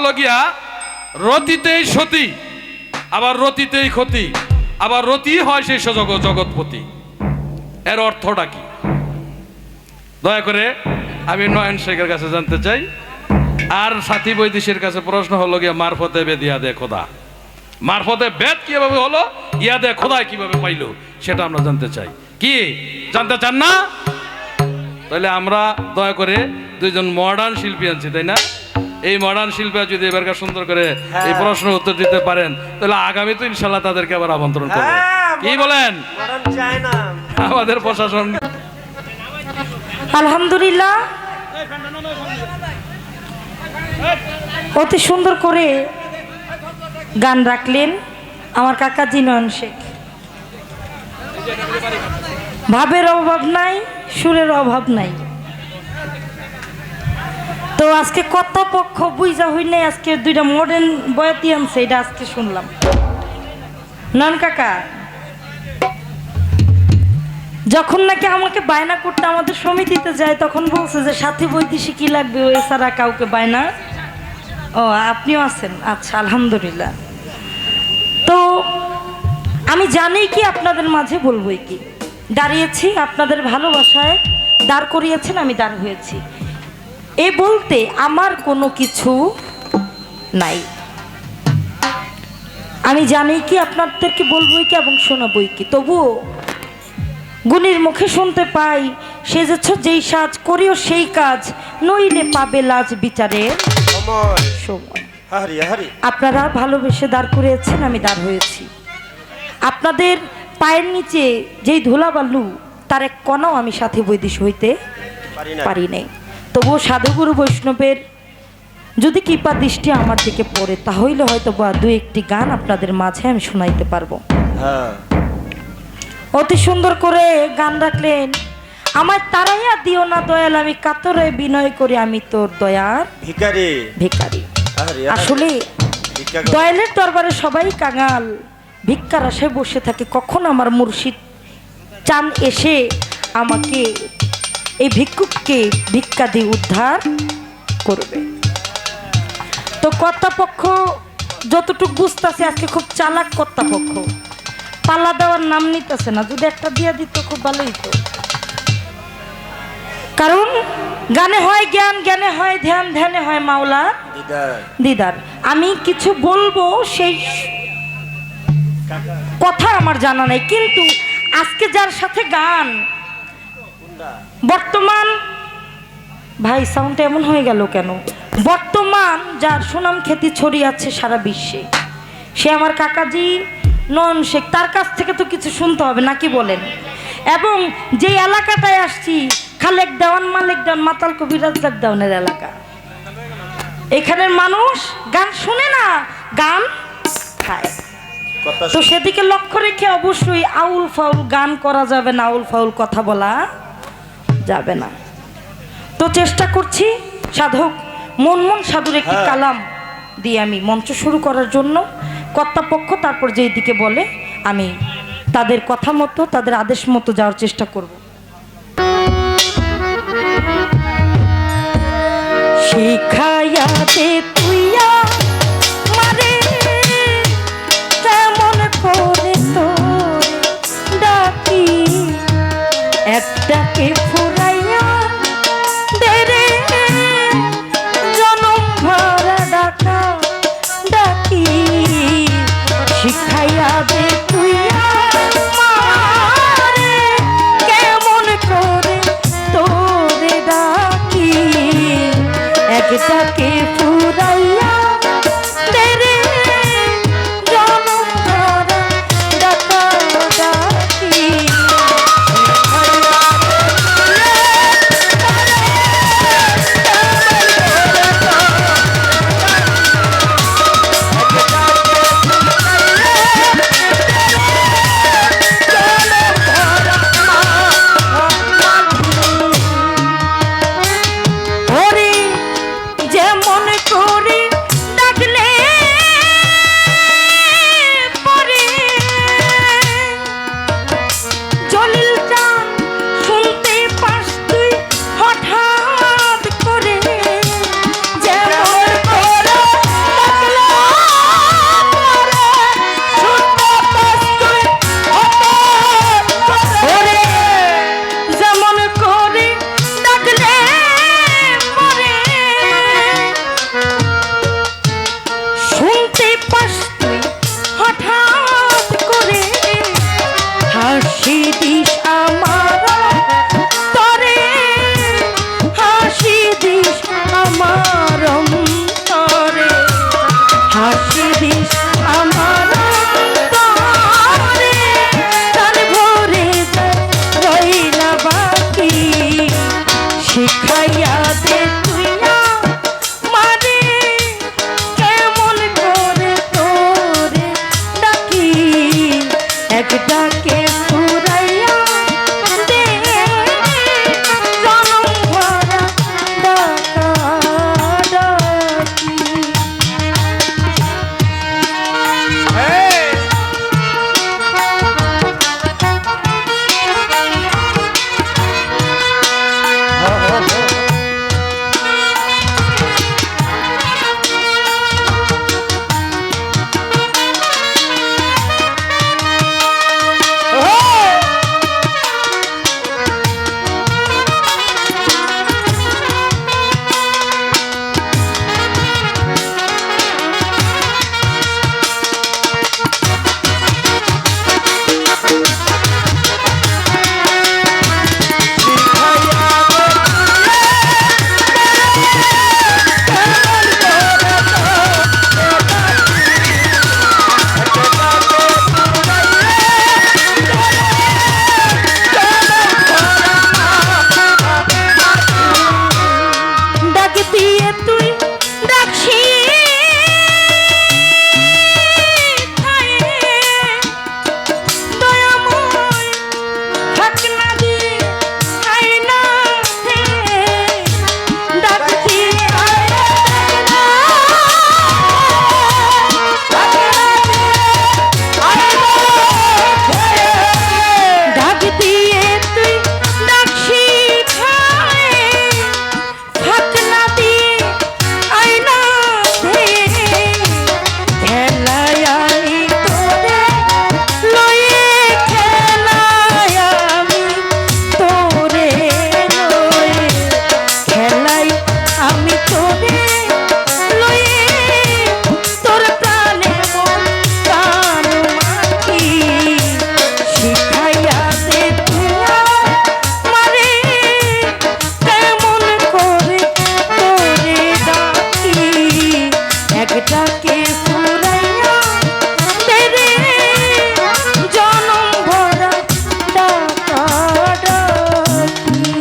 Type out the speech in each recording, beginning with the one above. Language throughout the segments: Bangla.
হলো গিয়া রতিতেই সতী, আবার রতিতেই ক্ষতি, আবার রতি হয় সেই জগৎপতি। এর অর্থটা কি দয়া করে আমি নয়ন শেখের কাছে জানতে চাই। আর সাথী বৈদেশির কাছে প্রশ্ন হলো গিয়া মারফতে বেদ ইয়াদে খোদা, মারফতে বেদ কিভাবে হলো, ইয়াদে খোদায় কিভাবে পাইলো, সেটা আমরা জানতে চাই। কি জানতে চান না? তাহলে আমরা দয়া করে দুইজন মডার্ন শিল্পী আনছি, তাই না? এই মডার্ন শিল্পী যদি এবারকার সুন্দর করে এই প্রশ্ন উত্তর দিতে পারেন তাহলে আগামী তো ইনশাল্লাহ তাদেরকে আবার আমন্ত্রণ করব। কি বলেন আমাদের প্রশাসন? আলহামদুলিল্লাহ, অতি সুন্দর করে গান রাখলেন আমার কাকাজি নয়ন শেখ। ভাবের অভাব নাই, সুরের অভাব নাই। তো আজকে কথা পক্ষ বুঝা হই নাই, আজকে দুইটা মডার্ন বয়াতি আনছে, এটা আজকে শুনলাম। নয়ন কাকা যখন নাকি আমাকে বায়না করতে আমাদের সমিতিতে যায় তখন বলছে যে সাথী বৈদেশিক কি লাগবে, ও এছাড়া কাউকে বায়না। ও আপনিও আছেন, আচ্ছা আলহামদুলিল্লাহ। তো আমি জানি কি আপনাদের মাঝে বলবোই কি, দাঁড়িয়েছি আপনাদের ভালোবাসায়, দাঁড় করিয়েছেন, আমি দাঁড় হয়েছি। এ বলতে আমার কোনো কিছু নাই। আমি জানি কি আপনাদেরকে বলবোই কি এবং শোনাবই কি, তবুও গুণীর মুখে শুনতে পাই, সেজেছ যেই সাজ করিও সেই কাজ, নইলে পাবে লাজ বিচারের সময়। আপনারা ভালোবেসে দাঁড় করিয়েছেন, আমি দাঁড় হয়েছি। আপনাদের পায়ের নিচে যেই ধুলাবালু তার এক কণাও আমি সাথী বৈদেশি হইতে পারি নাই। তবুও সাধুগুরু বৈষ্ণবের যদি কৃপা দৃষ্টি আমার দিকে পড়ে তাহলে হয়তো বা দু একটি গান আপনাদের মাঝে আমি শোনাইতে পারবো। অতি সুন্দর করে গান রাখলেন। আমার তারাইয়া দিও না দয়াল, আমি কাতরে বিনয় করি, আমি তোর দয়ার ভিখারি ভিখারি। আসলে দয়ালের দরবারে সবাই কাঙাল, ভিক্ষার আশায় বসে থাকে, কখন আমার মুর্শিদ চান এসে আমাকে এই ভিক্ষুককে ভিক্ষা দিয়ে উদ্ধার করবে। তো কর্তাপক্ষ যতটুকু বুঝতেছে আজকে খুব চালাক কর্তাপক্ষ, পাল্লা দেওয়ার নাম নিতেছে না। যদি একটা দিয়ে দিত খুব ভালোই হতো, কারণ গানে হয় জ্ঞান, জ্ঞানে হয় ধ্যান, ধ্যানে হয় মাওলা দিদার। আমি কিছু বলবো সেই কথা আমার জানা নাই, কিন্তু আজকে যার সাথে গান বর্তমান, ভাই সাউন্ড এমন হয়ে গেল কেন, বর্তমান যার সুনাম খ্যাতি ছড়িয়ে আছে সারা বিশ্বে, সে আমার কাকাজি নয়ন শেখ। তার কাছ থেকে তো কিছু শুনতে হবে নাকি বলেন? এবং যে এলাকাটায় আসছি, খালেক দেওয়ান, মালিক দেওয়ান, মাতাল কবিরাজ দেওয়ানের এলাকা, এখানের মানুষ গান শুনে না, গান খায়। তো সেদিকে লক্ষ্য রেখে অবশ্যই আউল ফাউল গান করা যাবে না, আউল ফাউল কথা বলা যাবে না। তো চেষ্টা করছি সাধক মনমোহন সাধুর একটি কালাম দিয়ে আমি মঞ্চ শুরু করার জন্য। কর্তাপক্ষ তারপর যেই দিকে বলে আমি তাদের কথা মতো, তাদের আদেশ মতো যাওয়ার চেষ্টা করব। শিখায়াতে তুইয়া মারে কেমন করে তো ডাকি, একটাকে ফুরাইয়া দেরে জনম ভরা ডাকা ডাকি, শিখাইয়া দে তুইয়া মারে কেমন করে তোরে ডাকি, একটাকে ফুরাই একটাকে ফুরাইয়া তেরে জনম ভরা ডাকা ডাকি।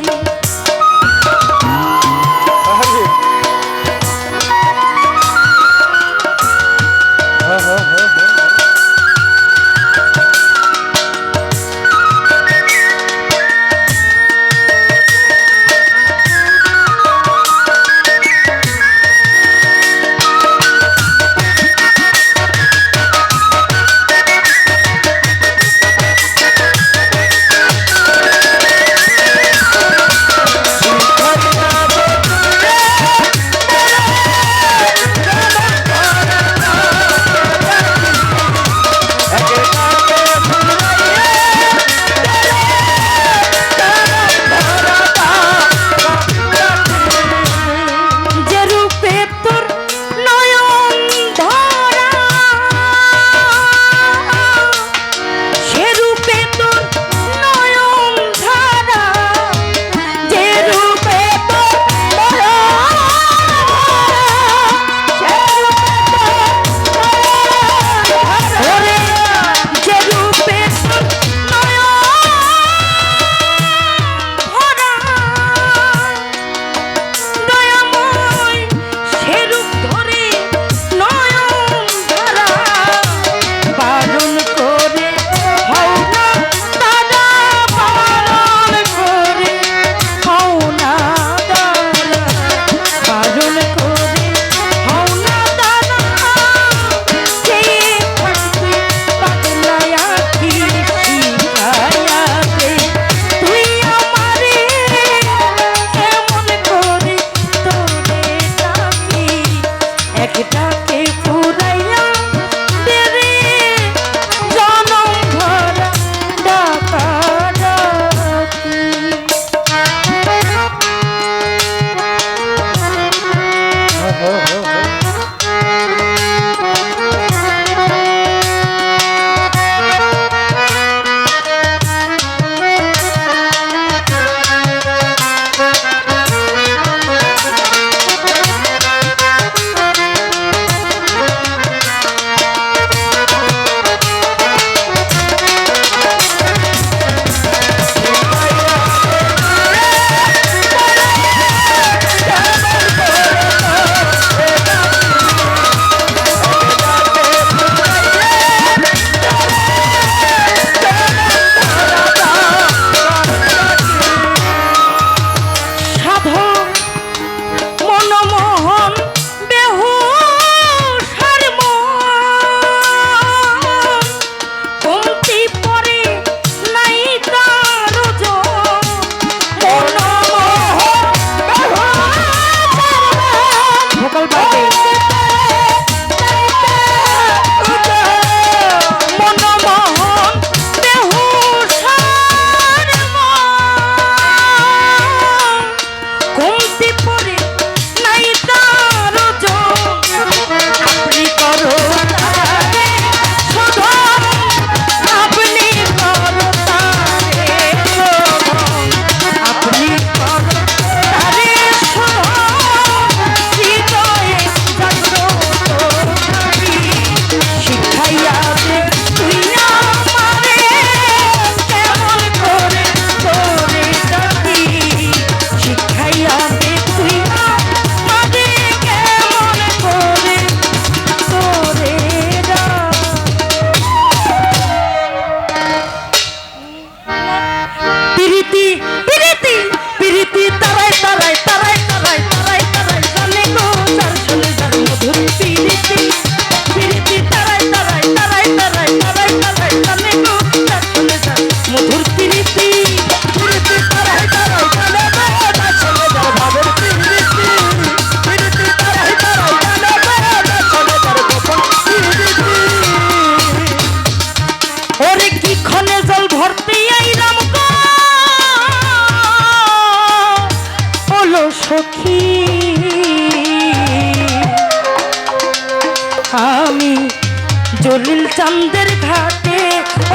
জলিল চাঁদের ঘাটে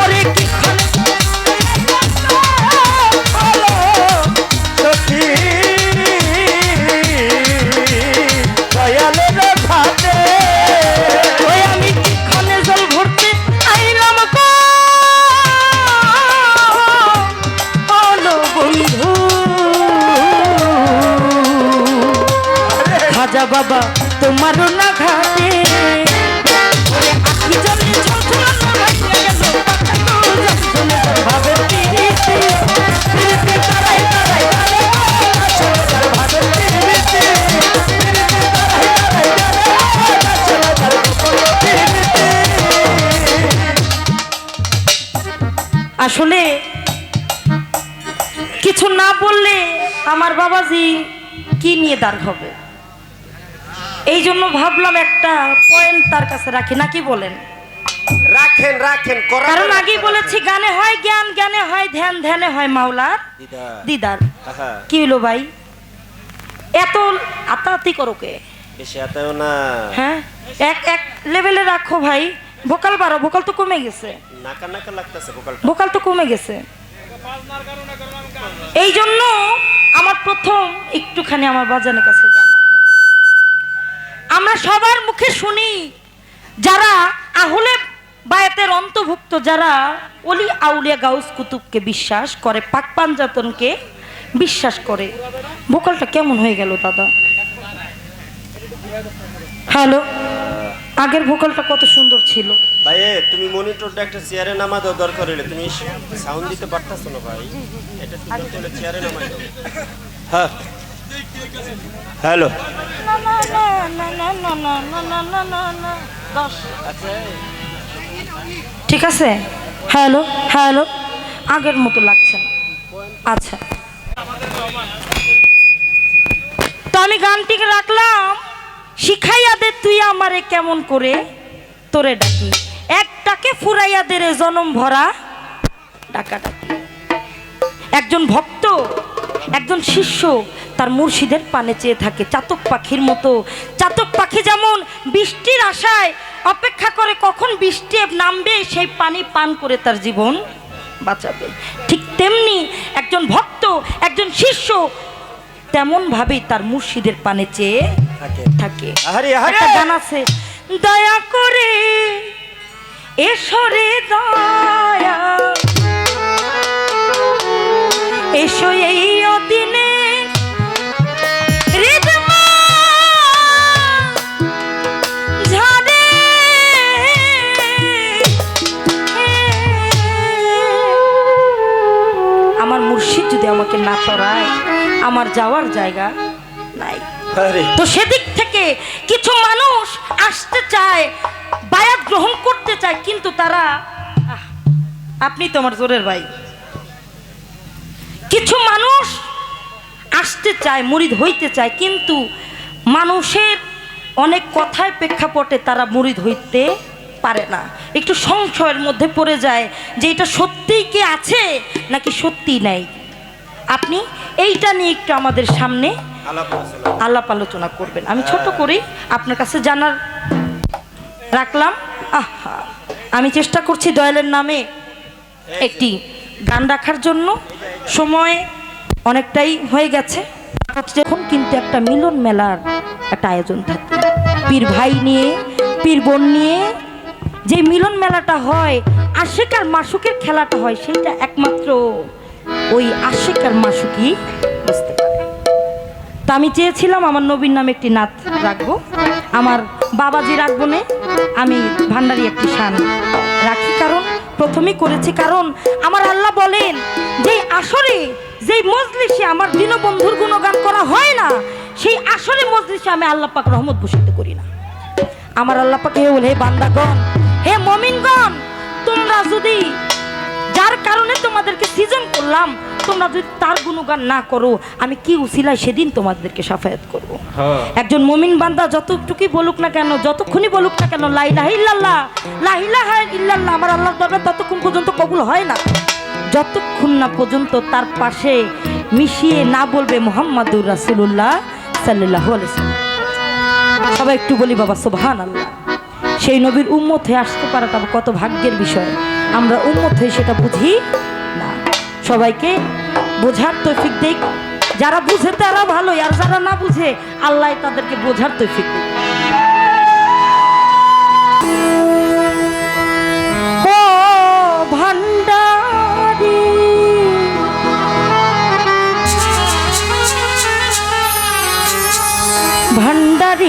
ওরে কি দয়ালের ঘাটে বাবা তোমারও না ঘাটে ওরে আখি জলে ঝলঝলানো ভাইয়া গেল পাতাগুলো ঝলঝলে ভাবে পিরিতি পিরিতি তারাই তারাই তারাই চলে যার ভাবে পিরিতি পিরিতি তারাই তারাই তারাই চলে যার পিরিতি। আসলে কিছু না বললে আমার বাবাজি কি নিয়ে দাঁড় হবে, এই জন্য ভাবলাম একটা পয়েন্ট তার কাছে রাখি, নাকি বলেন? রাখেন রাখেন, কারণ আগেই বলেছি গানে হয় জ্ঞান, জ্ঞানে হয় ধ্যান, ধ্যানে হয় মাওলার দিদার। কি হলো ভাই, এত আতাতি করো কে? বেশি আতাও না। হ্যাঁ, এক এক লেভেলে রাখো ভাই, ভোকাল বাড়ো, ভোকাল তো কমে গেছে, নাকা নাকা লাগতেছে ভোকাল তো কমে গেছে। এই জন্য আমার প্রথম একটুখানি আমার বাজানের কাছে জানা, আমরা সবার মুখে শুনি যারা আহলে বায়াতের অন্তর্ভুক্ত, যারা ওলি আউলিয়া গাউস কুতুবকে বিশ্বাস করে, পাক পাঞ্জাতনকে বিশ্বাস করে। ভোকালটা কেমন হয়ে গেল দাদা? হ্যালো, আগের ভোকালটা কত সুন্দর ছিল ভাই। তুমি মনিটরটা একটা চেয়ারে নামা দাও, দরকার হলে তুমি সাউন্ড দিতে পারতাছো না ভাই, এটা তুমি চেয়ারে নামাই দাও। হ্যাঁ হ্যালো, ঠিক আছে। হ্যালো হ্যালো, আগের মতো লাগছে না। আচ্ছা, তো আমি গানটিকে রাখলাম, শিখাইয়া দে তুই আমারে কেমন করে তোরে ডাকি, একটাকে ফুরাইয়া দে রে জনম ভরা ডাকা ডাকি। একজন ভক্ত, একজন শিষ্য তার মুর্শিদের পানে চেয়ে থাকে চাতক পাখির মতো। চাতক পাখি যেমন বৃষ্টির আশায় অপেক্ষা করে কখন বৃষ্টি নামবে, সেই পানি পান করে তার জীবন বাঁচাবে, ঠিক তেমনি একজন ভক্ত, একজন শিষ্য তেমন ভাবেই তার মুর্শিদের পানে চেয়ে থাকে। একটা গান আছে, দয়া করে এসরে দয়া এসো এই অদিনে ঝাড়ে আমার মুর্শিদ যদি আমাকে না তরায় আমার যাওয়ার জায়গা নাই। তো সেদিক থেকে কিছু মানুষ আসতে চায়, বায়াত গ্রহণ করতে চায়, কিন্তু তারা, আপনি তো আমার জোরের ভাই, কিছু মানুষ আসতে চায়, মুরিদ হইতে চায়, কিন্তু মানুষের অনেক কথায় প্রেক্ষাপটে তারা মুরিদ হইতে পারে না, একটু সংশয়ের মধ্যে পড়ে যায় যে এটা সত্যিই কি আছে নাকি সত্যিই নাই। আপনি এইটা নিয়ে একটু আমাদের সামনে আলাপ আলোচনা করবেন। আমি ছোট করেই আপনার কাছে জানার রাখলাম। আমি চেষ্টা করছি দয়ালের নামে একটি গান রাখার জন্য, সময় অনেকটাই হয়ে গেছে। এখন কিন্তু একটা মিলন মেলার একটা আয়োজন থাকে, পীর ভাই নিয়ে, পীর বোন নিয়ে যে মিলন মেলাটা হয়, আশিক আর মাসুকের খেলাটা হয়, সেইটা একমাত্র ওই আশিক আর মাসুকই বুঝতে পারে। তা আমি চেয়েছিলাম আমার নবীর নামে একটি নাত রাখবো, আমার বাবাজি রাখবো না, আমি ভান্ডারি একটি শান রাখি, কারণ প্রথমেই করেছি, কারণ আমার আল্লাহ বলেন যে আসরে, যেই মজলিসে আমার দীনবন্ধুর গুণগান করা হয় না, সেই আসরে মজলিসে আমি আল্লাহ পাক রহমত ঘোষিত করি না। আমার আল্লাহ পাক বলে, হে বান্দাগণ, হে মুমিনগণ, তোমরা যদি, যার কারণে তোমাদেরকে সৃজন করলাম, তোমরা যদি তার গুণগান না করো, আমি কি উসিলায় সেদিন তোমাদেরকে শাফায়াত করব। একজন মুমিন বান্দা যতটুকুই বলুক না কেন, যতক্ষণই বলুক না কেন লা ইলাহা ইল্লাল্লাহ, লা ইলাহা ইল্লাল্লাহ, আমার আল্লাহর দরবারে ততক্ষণ পর্যন্ত কবুল হয় না যতক্ষণ না পর্যন্ত তার পাশে মিশিয়ে না বলবে মুহাম্মাদুর রাসূলুল্লাহ সাল্লাল্লাহু আলাইহি ওয়াসাল্লাম। সবাই একটু বলি বাবা সুবহানাল্লাহ। সেই নবীর উম্মত হয়ে আসতে পারাটা কত ভাগ্যের বিষয়, আমরা উম্মত হয়ে সেটা বুঝি না। সবাইকে বোঝার তৌফিক দেখ, যারা বুঝে তারা ভালো, আর যারা না বুঝে আল্লাহ তাদেরকে বোঝার তৌফিক দেখ। ও ভান্ডারি ভান্ডারি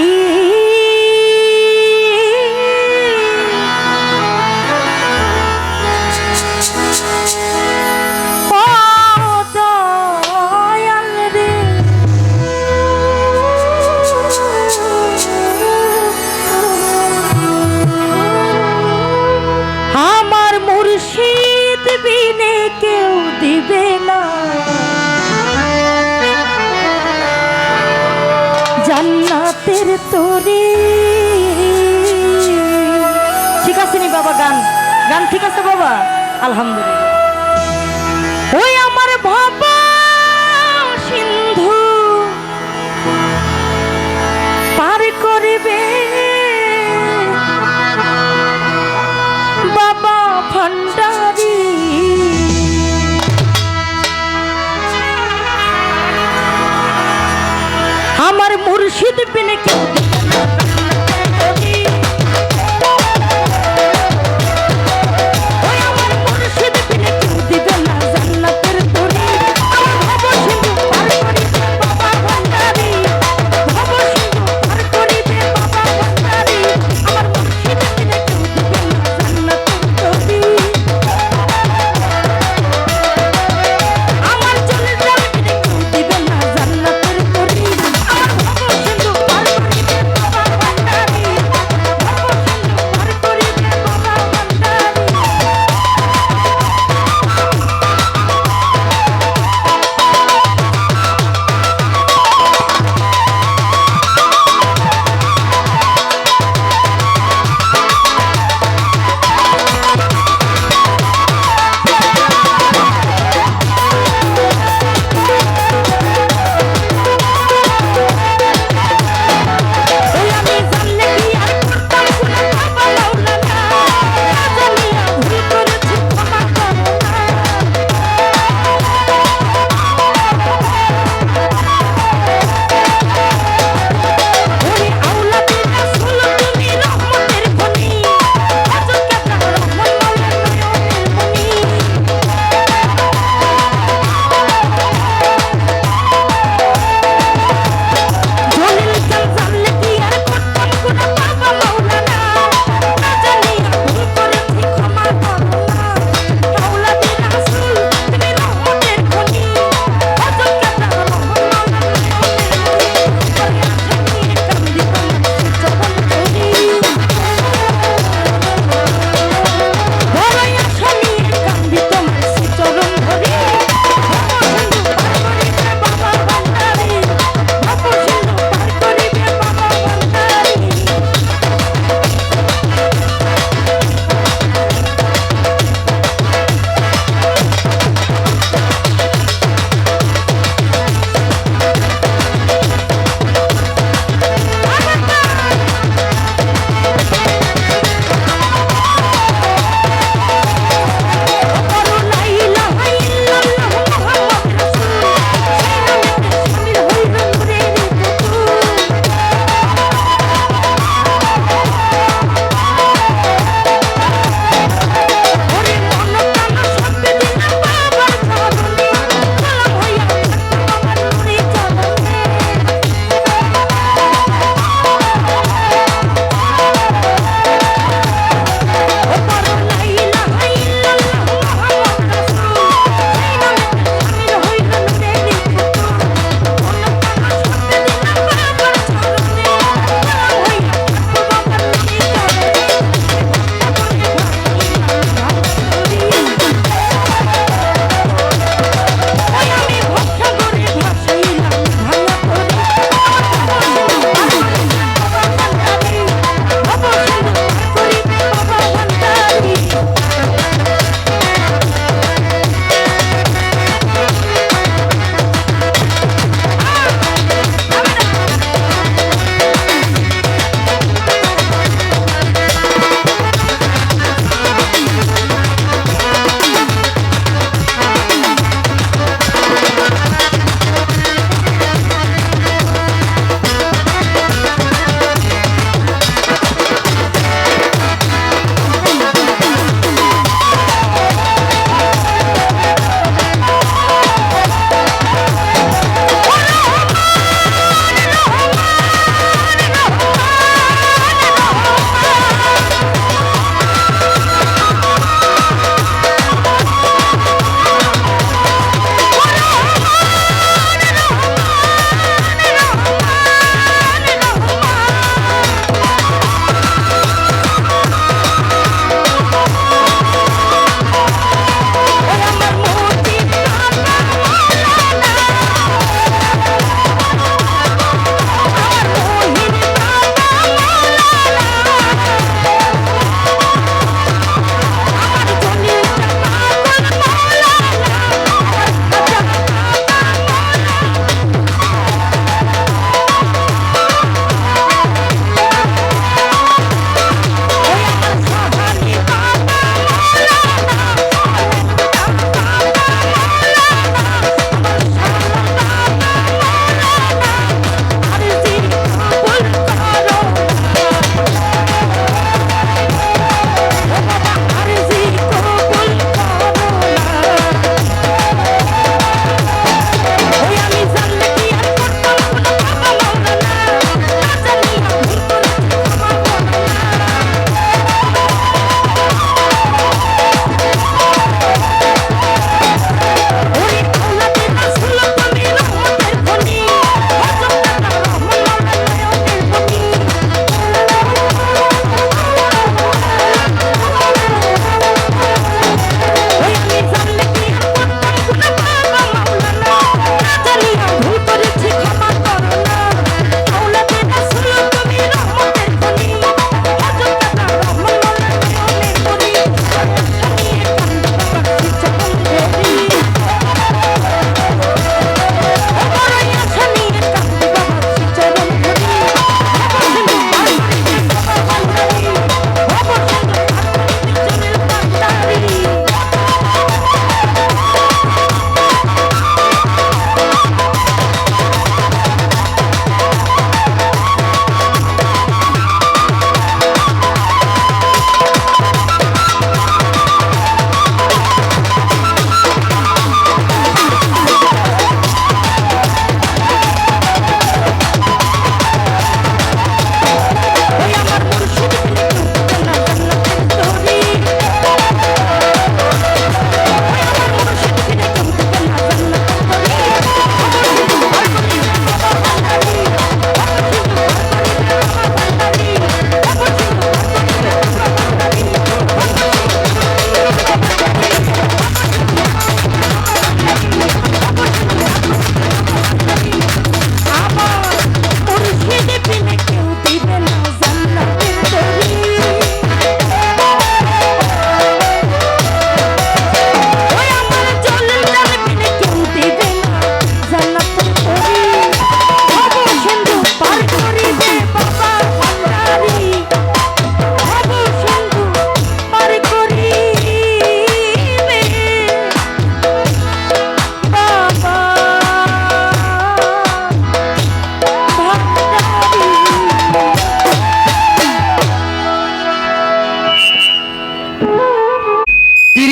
বাবা গান গান ঠিক আছে বাবা আলহামদুলিল্লাহ ওই আমার বাবা সিন্ধু পার করিবে বাবা ভান্ডারী আমার মুর্শিদ বিনে কেউ ওই আমার মুর্শিদ বিনে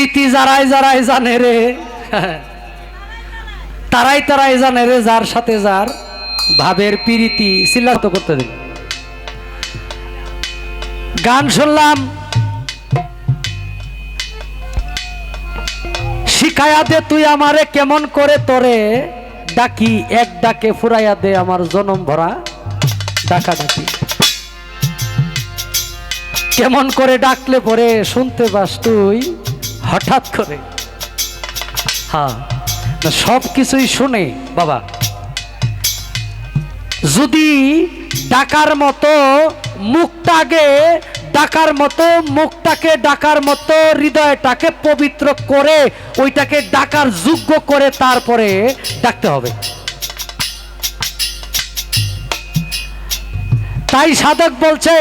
প্রীতি যারাই যারাই জানে রে, তারাই তারাই জানে রে যার সাথে যার ভাবের প্রীতি। চিল্লাত করতে দিন। গান শুনলাম, শিখায়া দে তুই আমারে কেমন করে তোরে ডাকি, এক ডাকে ফুরাইয়া দে আমার জনম ভরা ডাকা ডাকি। কেমন করে ডাকলে পরে শুনতে পাস তুই হঠাৎ করে। হ্যাঁ, সব কিছুই শুনে বাবা। যদি ডাকার মতো মুখটাকে ডাকার মতো, মুখটাকে ডাকার মতো, হৃদয়টাকে পবিত্র করে ওইটাকে ডাকার যোগ্য করে তারপরে ডাকতে হবে। তাই সাধক বলছে,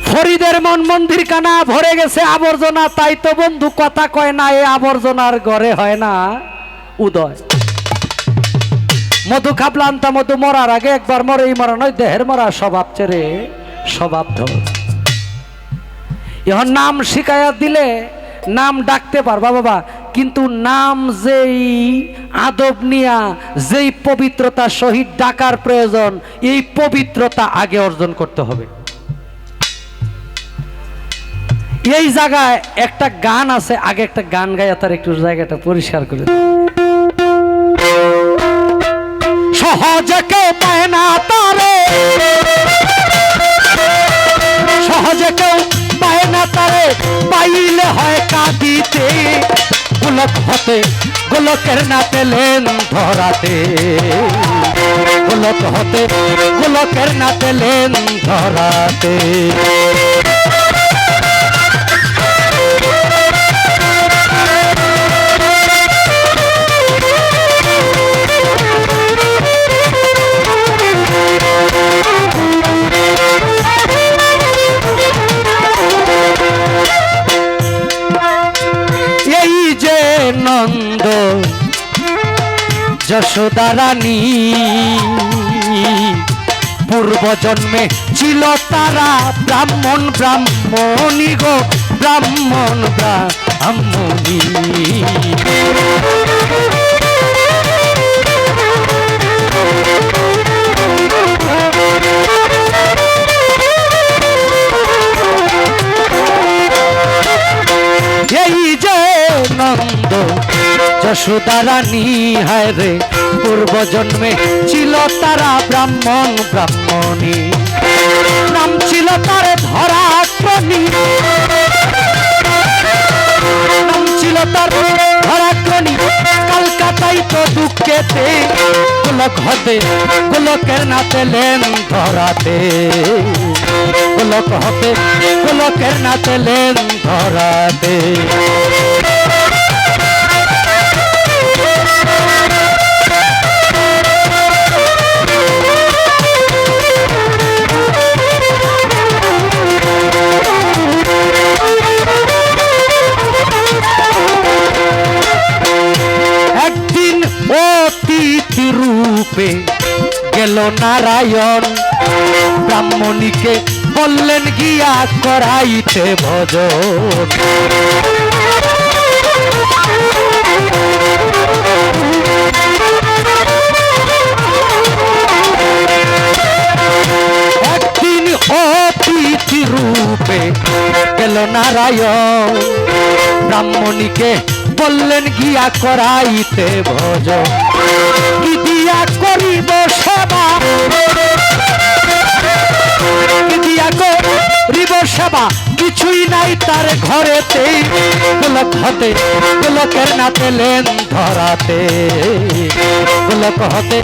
ফরিদের মন মন্দির কানা ভরে গেছে আবর্জনা, তাই তো বন্ধু কথা কয় না, এ আবর্জনার ঘরে হয় না উদয়। মধু খাবলান্তা মধু মরার আগে একবার মরেই মরা নয়, দেহের মরা স্বভাব ছেড়ে স্বভাব ধর। এখন নাম শিখাইয়া দিলে নাম ডাকতে পারবা বাবা, কিন্তু নাম যেই আদব নিয়া যেই পবিত্রতা সহিত ডাকার প্রয়োজন, এই পবিত্রতা আগে অর্জন করতে হবে। এই জায়গায় একটা গান আছে, আগে একটা গান গাইয়া তার একটু জায়গাটা পরিষ্কার করে। সহজে কেউ পায় না তারে, সহজে কেউ পায় না তারে, পাইলে হয় কাঁদিতে। গোলক হতে গোলকের না পেলেন ধরাতে, গোলক হতে গোলকের না পেলেন ধরাতে। নন্দ যশোদা রানী পূর্ব জন্মে ছিল তারা ব্রাহ্মণ, ব্রাহ্মণী গো ব্রাহ্মণ ব্রাহ্মণী। এই যে নন্দ যশোদা রানী, হায় রে পূর্ব জন্মে ছিল তারা ব্রাহ্মণ ব্রাহ্মণী। নাম ছিল তার ধরাগ্নি, নাম ছিল তার ধরাগ্নি। কলকাতায় তো দুঃখেতে গোলক হতে গোলকের না পেলেন ধরাতে, গোলক হতে গোলকের না পেলেন ধরাতে। একদিন অতিথি রূপে গেল নারায়ণ, ব্রাহ্মণীকে বললেন গিয়া করাইতে ভজন। একদিন অতিথি রূপে গেল নারায়ণ, ব্রাহ্মণীকে বললেন গিয়া করাইতে ভজন। কি দিয়া করিব সেবা, কি দিয়া করিব সেবা, কিছুই নাই তার ঘরেতে। গোলক হতে গোলকের না পেলেন ধরাতে, গোলক হতে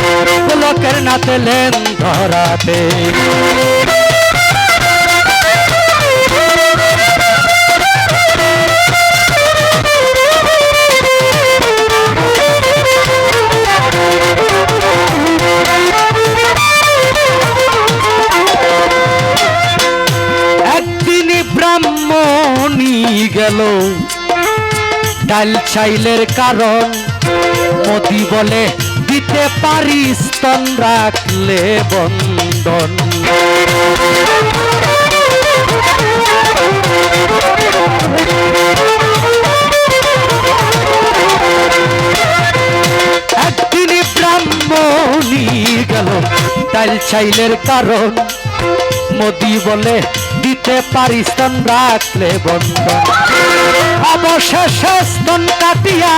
গোলকের না পেলেন ধরাতে। ব্রাহ্মণী গেল ডাল চাইলের কারণ, মোদি বলে দিতে পারি স্তন রাখলে বন্ধন। ডাইল চাইলের কারণ মোদি বলে দিতে পারিস তন রাখলে বন্ধন অবশেষে স্তন কাটিয়া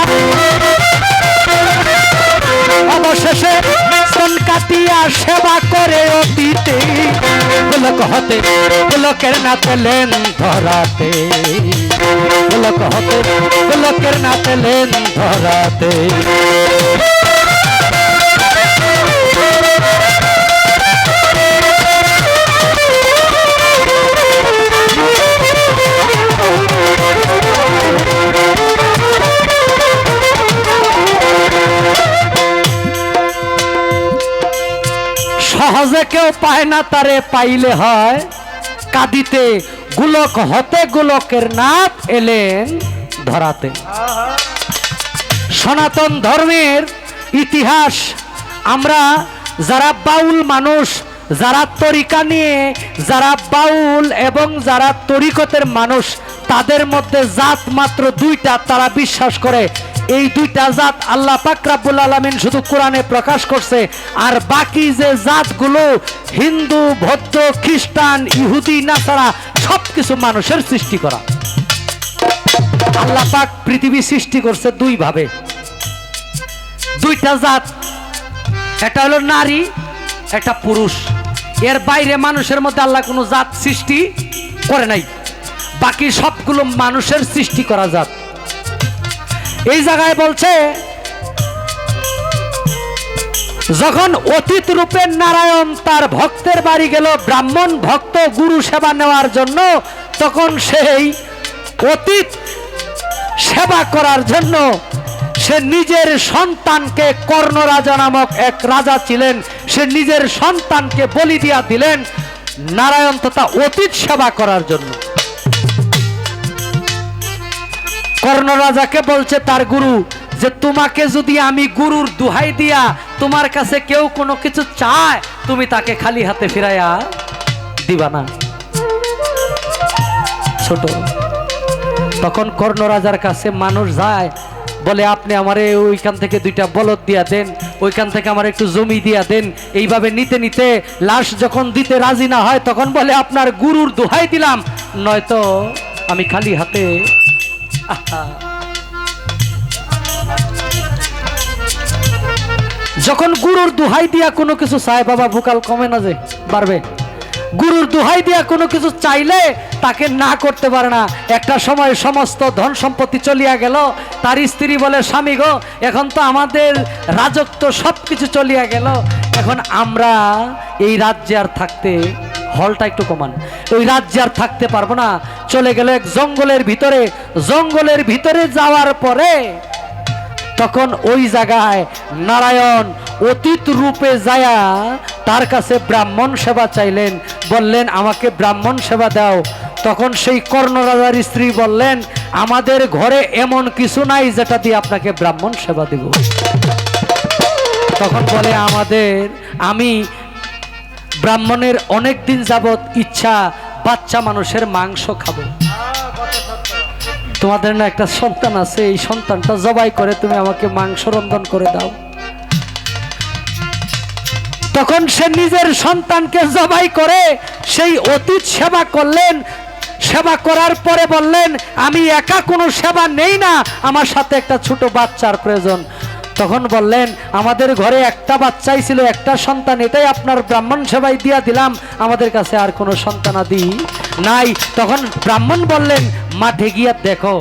অবশেষে স্তন কাটিয়া সেবা করে অতীতে পুলক হতে পুলকের না পেলেন ধরাতে পুলক হতে পুলকের না পেলেন ধরাতে সহজে কেউ পায় না তারে পাইলে হয় কাঁদিতে গোলক হতে গোলকের নাথ এলেন ধরাতে সনাতন ধর্মের ইতিহাস আমরা যারা বাউল মানুষ যারা তরিকা নিয়ে যারা বাউল এবং যারা তরিকতের মানুষ তাদের মধ্যে জাত মাত্র দুইটা তারা বিশ্বাস করে এই দুইটা জাত আল্লাহ পাক রব্বুল আলামিন শুধু কোরআনে প্রকাশ করছে আর বাকি যে জাতগুলো হিন্দু বৌদ্ধ খ্রিস্টান ইহুদি নাসারা সবকিছু মানুষের সৃষ্টি করা আল্লাহ পাক পৃথিবী সৃষ্টি করছে দুই ভাবে দুইটা জাত একটা হলো নারী একটা পুরুষ এর বাইরে মানুষের মধ্যে আল্লাহ কোনো জাত সৃষ্টি করে নাই বাকি সবগুলো মানুষের সৃষ্টি করা জাত এই জায়গায় বলছে যখন অতীত রূপে নারায়ণ তার ভক্তের বাড়ি গেল ব্রাহ্মণ ভক্ত গুরু সেবা নেওয়ার জন্য তখন সেই অতীত সেবা করার জন্য সে নিজের সন্তানকে কর্ণ রাজা নামক এক রাজা ছিলেন সে নিজের সন্তানকে বলি দিয়া দিলেন নারায়ণ তথা অতীত সেবা করার জন্য কর্ণ রাজাকে বলছে তার গুরু যে তোমাকে যদি আমি গুরুর দোহাই দিয়া তোমার কাছে কেউ কোনো কিছু চায় তুমি তাকে খালি হাতে ফিরাইয়া দিবা না ছোট তখন কর্ণ রাজার কাছে মানুষ যায় বলে আপনি আমারে ওইখান থেকে দুইটা বলদ দিয়া দেন ওইখান থেকে আমার একটু জমি দিয়া দেন এইভাবে নিতে নিতে লাশ যখন দিতে রাজি না হয় তখন বলে আপনার গুরুর দোহাই দিলাম নয়তো আমি খালি হাতে যখন গুরুর দোহাই দিয়া কোনো কিছু চায় বাবা ভোকাল কমে না যে বাড়বে গুরুর দোহাই দিয়া কোনো কিছু চাইলে তাকে না করতে পারে না একটা সময় সমস্ত ধন সম্পত্তি চলিয়া গেল তার স্ত্রী বলে স্বামী গো এখন তো আমাদের রাজত্ব সবকিছু চলিয়া গেল এখন আমরা এই রাজ্যে আর থাকতে হলটা একটু কমান ওই রাজ্যে আর থাকতে পারবো না চলে গেল এক জঙ্গলের ভিতরে যাওয়ার পরে তখন ওই জায়গায় নারায়ণ অতীত রূপে যায়া তার কাছে ব্রাহ্মণ সেবা চাইলেন বললেন আমাকে ব্রাহ্মণ সেবা দাও তখন সেই কর্ণ রাজার স্ত্রী বললেন আমাদের ঘরে এমন কিছু নাই যেটা দিয়ে আপনাকে ব্রাহ্মণ সেবা দেব তখন বলে আমি ব্রাহ্মণের অনেক দিন যাবত ইচ্ছা বাচ্চা মানুষের মাংস খাবো তোমাদের না একটা সন্তান আছে এই সন্তানটা জবাই করে তুমি আমাকে মাংস রন্ধন করে দাও তখন সে নিজের সন্তানকে জবাই করে সেই অতীত সেবা করলেন সেবা করার পরে বললেন আমি একা কোনো সেবা নেই না আমার সাথে একটা ছোট বাচ্চার প্রয়োজন তখন বললেন আমাদের ঘরে একটা বাচ্চাই ছিল একটা সন্তান এটাই আপনার ব্রাহ্মণ সেবাই দিয়া দিলাম আমাদের কাছে আর কোনো সন্তানাদি নাই তখন ব্রাহ্মণ বললেন মাঠে গিয়া দেখো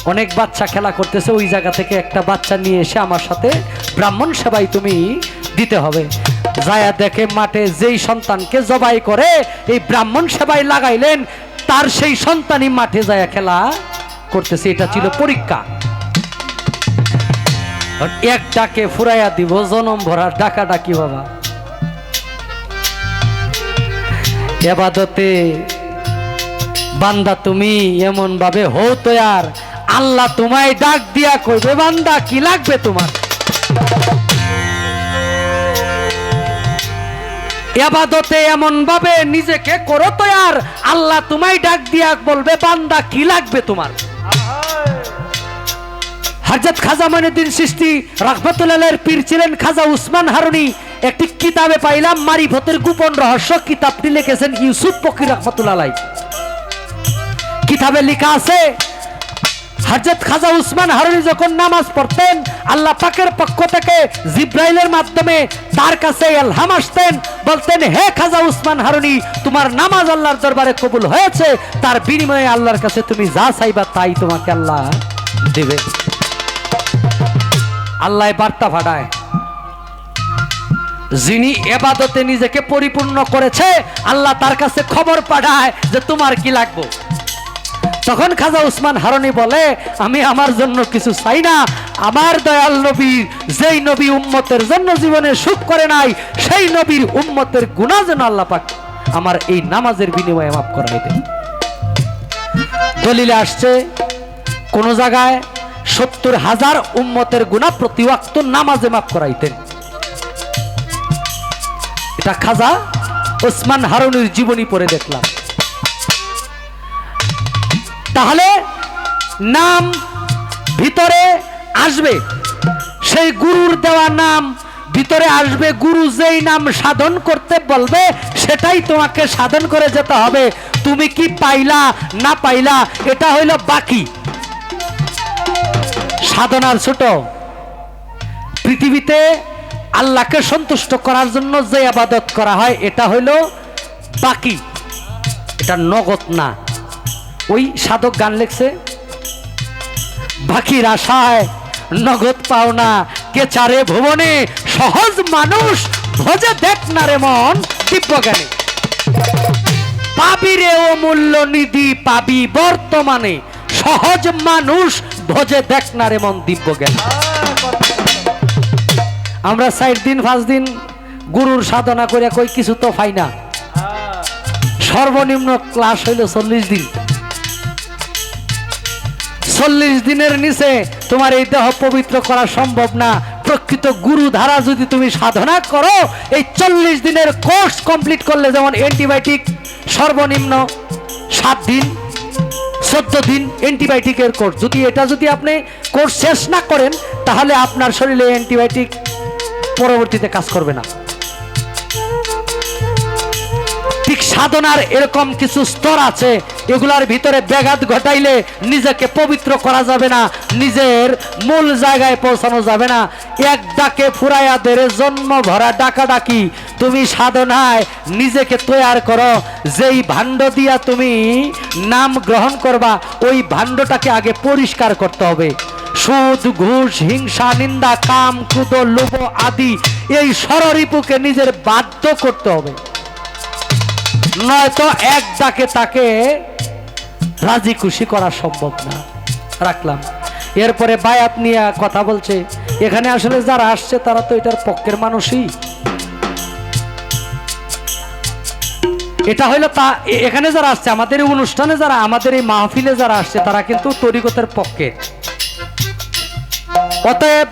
অনেক বাচ্চা খেলা করতেছে ওই জায়গা থেকে একটা বাচ্চা নিয়ে এসে আমার সাথে ব্রাহ্মণ সেবাই তুমি দিতে হবে যায়া দেখে মাঠে যেই সন্তানকে জবাই করে এই ব্রাহ্মণ সেবাই লাগাইলেন তার সেই সন্তানই মাঠে যায়া খেলা করতেছে এটা ছিল পরীক্ষা এক ডাকে ফুরাইয়া দিব জনম ভরা ডাকা ডাকি বাবা ইবাদতে বান্দা তুমি এমন ভাবে হও তৈয়ার আল্লাহ তোমায় ডাক দিয়া কইবে বান্দা কি লাগবে তোমার ইবাদতে এমন ভাবে নিজেকে করো তৈয়ার আল্লাহ তোমায় ডাক দিয়া বলবে বান্দা কি লাগবে তোমার হযরত খাজা মঈনুদ্দিন চিশতি রাহমাতুল্লাহ আলাইহির পীর ছিলেন খাজা উসমান হারুনি। একটি কিতাবে পাইলাম মারিফতের গোপন রহস্য, কিতাবটি লিখেছেন ইউসুফ ফকির রাহমাতুল্লাহ আলাইহি। কিতাবে লেখা আছে হযরত খাজা উসমান হারুনি যখন নামাজ পড়তেন আল্লাহ পাকের পক্ষ থেকে জিব্রাইলের মাধ্যমে তার কাছে ইলহাম আসতেন, বলতেন হে খাজা উসমান হারুনি, তোমার নামাজ আল্লাহর দরবারে কবুল হয়েছে, তার বিনিময়ে আল্লাহর কাছে তুমি যা চাইবা তাই তোমাকে আল্লাহ দেবে। আল্লাহ বার্তা পাঠায়, যিনি ইবাদতে নিজেকে পরিপূর্ণ করেছে আল্লাহ তার কাছে খবর পাঠায় যে তোমার কি লাগবে। তখন খাজা উসমান হারুনি বলে আমি আমার জন্য কিছু চাই না, আমার দয়াল নবী যেই নবী উম্মতের জন্য জীবনে সুখ করে নাই সেই নবীর উম্মতের গুনাহ যেন আল্লাহ পাক আমার এই নামাজের বিনিময়ে মাফ করাই দেন। দলিলে আসছে কোন জায়গায় ৭০,০০০ উম্মতের গুনাহ প্রতি ওয়াক্ত নামাজে মাফ করাইতেন। এটা খাজা উসমান হারুনির জীবনী পড়ে দেখলাম। তাহলে নাম ভিতরে আসবে, সেই গুরুর দেওয়া নাম ভিতরে আসবে। গুরু যেই নাম সাধন করতে বলবে সেটাই তোমাকে সাধন করে যেতে হবে। তুমি কি পাইলা না পাইলা এটা হইল বাকি। সাধনার ছোট পৃথিবীতে আল্লাহকে সন্তুষ্ট করার জন্য যে ইবাদত করা হয় এটা হইল বাকি, এটা নগদ না। ওই সাধক গান লিখছে, বাকির আশায় নগদ পাও না কে চারে ভুবনে, সহজ মানুষ ভোজে দেখ না রে মন দিব্য জ্ঞানে। পাবি রে অমূল্য নিধি পাবি বর্তমানে, সহজ মানুষ ভোজে দেখ না রে মন দিব্য জ্ঞানে। আমরা 4 দিন 5 দিন গুরুর সাধনা করে কই কিছু তো পাই না। সর্বনিম্ন ক্লাস হইল 40 দিন। 40 দিনের নিচে তোমার এই দেহ পবিত্র করা সম্ভব না। প্রকৃত গুরু ধারা যদি তুমি সাধনা করো এই 40 দিনের কোর্স কমপ্লিট করলে, যেমন অ্যান্টিবায়োটিক সর্বনিম্ন 7 দিন 14 দিন অ্যান্টিবায়োটিকের কোর্স, যদি আপনি কোর্স শেষ না করেন তাহলে আপনার শরীরে অ্যান্টিবায়োটিক পরবর্তীতে কাজ করবে না। ঠিক সাধনার এরকম কিছু স্তর আছে, এগুলার ভিতরে ব্যাঘাত ঘটাইলে নিজেকে পবিত্র করা যাবে না, নিজের মূল জায়গায় পৌঁছানো যাবে না। এক ডাকে ফুরাইয়া দেরে জন্ম ভরা ডাকাডাকি। তুমি সাধনায় নিজেকে তৈয়ার করো, যেই ভাণ্ড দিয়া তুমি নাম গ্রহণ করবা ওই ভাণ্ডটাকে আগে পরিষ্কার করতে হবে। সুদ ঘুষ হিংসা নিন্দা কাম ক্রোধ লোভ আদি এই ষড়রিপুকে নিজের বাধ্য করতে হবে, নয়তো এক ডাকে তাকে রাজি খুশি করা সম্ভব না। রাখলাম। এরপরে বায়াত নিয়ে কথা বলছে। এখানে আসলে যারা আসছে তারা তো এটার পক্ষের মানুষই। এটা হইলো তা এখানে যারা আসছে আমাদের এই অনুষ্ঠানে, যারা আমাদের এই মাহফিলে যারা আসছে তারা কিন্তু তরিকতের পক্ষে। অতএব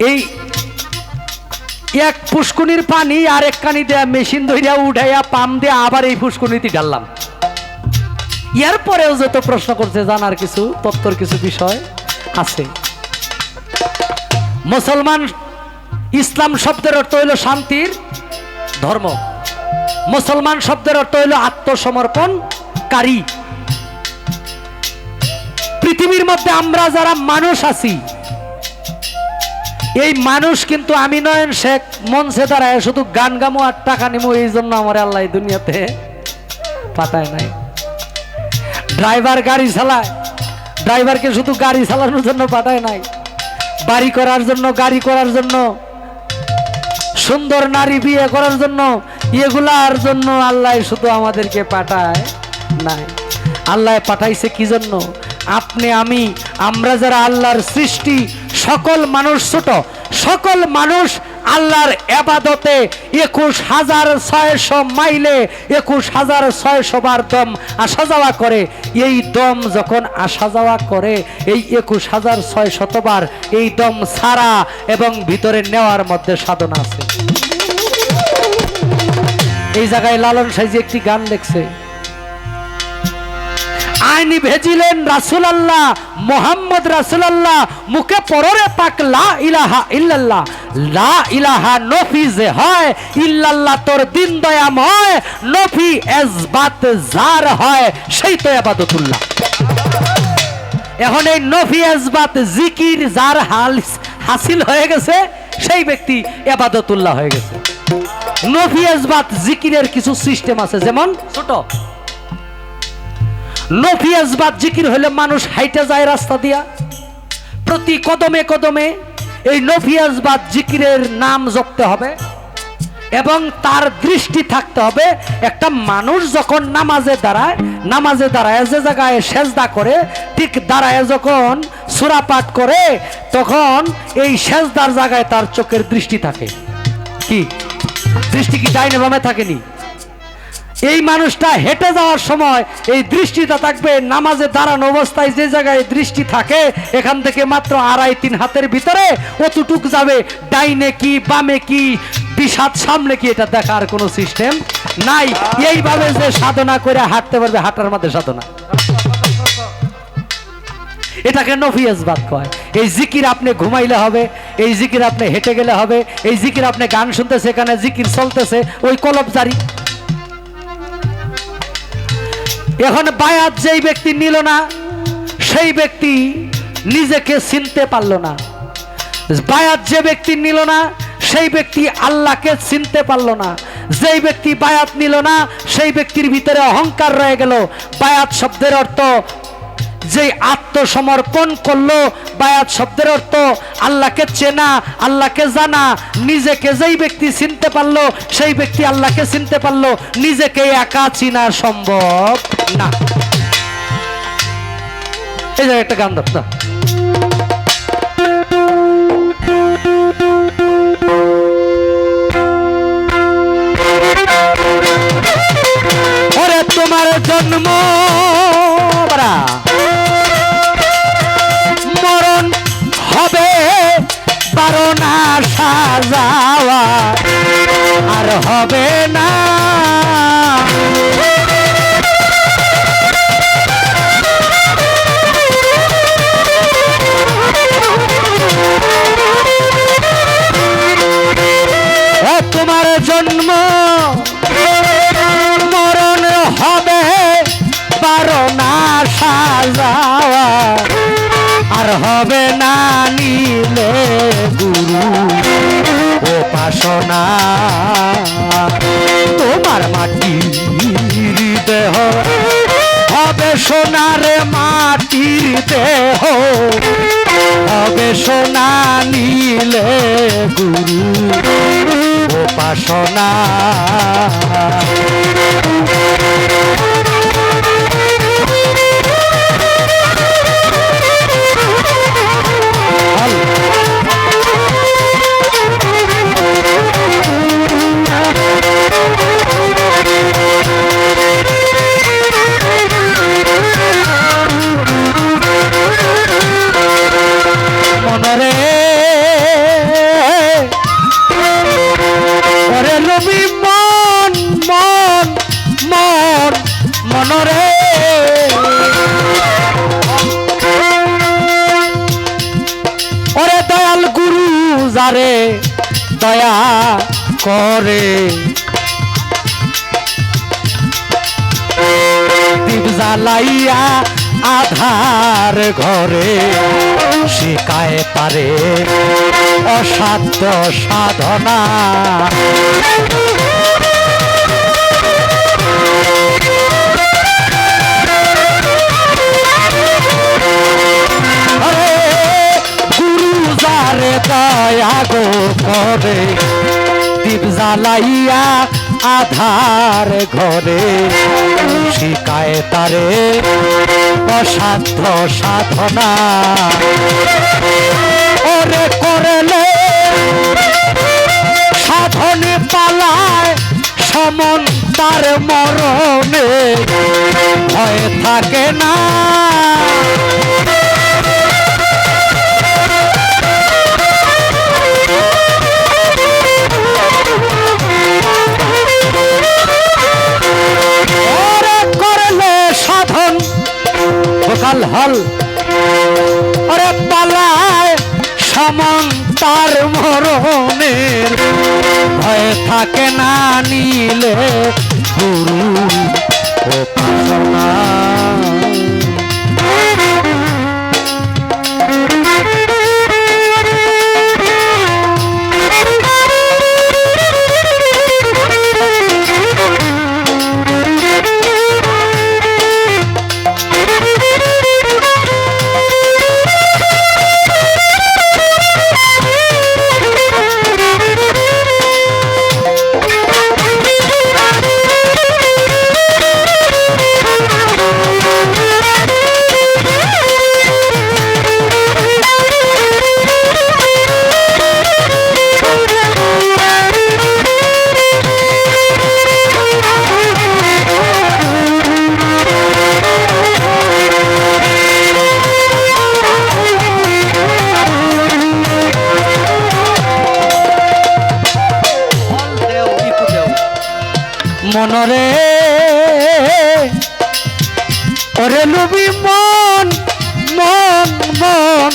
এই এক পুষ্কুনির পানি আর এক কানি দেয়া মেশিন ধরিয়া উঠাইয়া পাম দিয়ে আবার এই পুষ্কুনিতে ঢাললাম। এরপরেও যত প্রশ্ন করছে জানার কিছু তত্ত্বর কিছু বিষয় আছে। মুসলমান, ইসলাম শব্দের অর্থ হইল শান্তির ধর্ম। মুসলমান শব্দের অর্থ হইল আত্মসমর্পণকারী। পৃথিবীর মধ্যে আমরা যারা মানুষ আছি এই মানুষ কিন্তু আমি নয়ন শেখ মঞ্চে দাঁড়ায় শুধু গান গামো আর টাকা নিমো, এই জন্য আমার আল্লাহ দুনিয়াতে পাঠায় নাই। ড্রাইভার গাড়ি চালায়, ড্রাইভারকে শুধু গাড়ি চালানোর জন্য পাঠায় নাই, বাড়ি করার জন্য, গাড়ি করার জন্য, সুন্দর নারী বিয়ে করার জন্য, এগুলার জন্য আল্লাহ শুধু আমাদেরকে পাঠায় নাই। আল্লাহ পাঠাইছে কি জন্য? আপনি আমি আমরা যারা আল্লাহর সৃষ্টি, সকল মানুষ ছোট, সকল মানুষ আল্লাহর ইবাদতে 21,600 মাইলে 21,600 বার দম আসা যাওয়া করে। এই দম যখন আসা যাওয়া করে এই 21,600 বার এই দম ছাড়া এবং ভিতরে নেওয়ার মধ্যে সাধনা আছে। এই জায়গায় লালন সাইজি একটি গান লিখছে, আইনি ভেজিলেন রাসূলুল্লাহ মোহাম্মদ রাসূলুল্লাহ মুখে পড়রে পাক লা ইলাহা ইল্লাল্লাহ লা ইলাহা নফি যে হয় ইল্লাল্লাহ তোর দিন দয়াময় নফি এজবাত যার হয় সেই তো ইবাদতুল্লাহ। এখন এই নফি এজবাত জিকির যার হাসিল হয়ে গেছে সেই ব্যক্তি ইবাদতুল্লাহ হয়ে গেছে। নফি এজবাত জিকিরের কিছু সিস্টেম আছে, যেমন ছোট নফি এজবাত জিকির হলে মানুষ হাইটে যায় রাস্তা দিয়া, প্রতি কদমে কদমে এই নফি এজবাত জিকিরের নাম জপতে হবে এবং তার দৃষ্টি থাকতে হবে। একটা মানুষ যখন নামাজে দাঁড়ায় যে জায়গায় সেজদা করে ঠিক দাঁড়ায় যখন সূরা পাঠ করে তখন এই সেজদার জায়গায় তার চোখের দৃষ্টি থাকে। কি দৃষ্টি কি ডাইনে বামে থাকেনি? এই মানুষটা হেঁটে যাওয়ার সময় এই দৃষ্টিটা থাকবে নামাজে দাঁড়ানো অবস্থায় যে জায়গায় দৃষ্টি থাকে এখান থেকে মাত্র 2.5-3 হাতের ভিতরে অতটুক যাবে। ডাইনে কি বামে কি বিশাদ সামনে কি এটা দেখার কোনো সিস্টেম নাই। এইভাবে যে সাধনা করে হাঁটতে পারবে হাঁটার মধ্যে সাধনা, এটাকে নফি এজবাত কয়। এই জিকির আপনি ঘুমাইলে হবে, এই জিকির আপনি হেঁটে গেলে হবে, এই জিকির আপনি গান শুনতেছে এখানে জিকির চলতেছে ওই কলব জারি। এখন বায়াত যেই ব্যক্তি নিল না সেই ব্যক্তি নিজেকে চিনতে পারল না। বায়াত যে ব্যক্তি নিল না সেই ব্যক্তি আল্লাহকে চিনতে পারল না। যেই ব্যক্তি বায়াত নিল না সেই ব্যক্তির ভিতরে অহংকার রয়ে গেল। বায়াত শব্দের অর্থ যে আত্মসমর্পণ করলো, বায়াত শব্দের অর্থ আল্লাহকে চেনা, আল্লাহকে জানা। নিজেকে যেই ব্যক্তি চিনতে পারলো সেই ব্যক্তি আল্লাহকে চিনতে পারলো। নিজেকে একা চিনা সম্ভব না। এই যে একটা গান দাও না, ওরে তোমার জন্ম মরণ হবে বারোনা সাজাওয়া আর হবে না। তোমার জন্ম মরণ হবে বারোনা সাজাওয়া আর হবে না নিলে গুরু উপাসনা। তোমার মাটির দেহ হবে সোনার মাটির দেহ হবে সোনা নিলে গুরু উপাসনা। মনরে ওরে নবী মন মন মন মনরে ওরে দয়াল গুরু যারে দয়া করে দীপ জ্বালাইয়া আধার ঘরে শিকায় পারে অসাধ্য সাধনা। গুরু যারে দয়া গো করে দীপ জ্বালাইয়া আধার ঘরে শিকায় তারে অসাধ্য সাধনা। ওরে করলে সাধনে পালায় সমন তার মরণে ভয় থাকে না। লাল হল ওরে পালায় সমন তার মরণের ভয় থাকে না নিলে গুরু উপাসনা। মনরে ওরে লুবি মন মন মন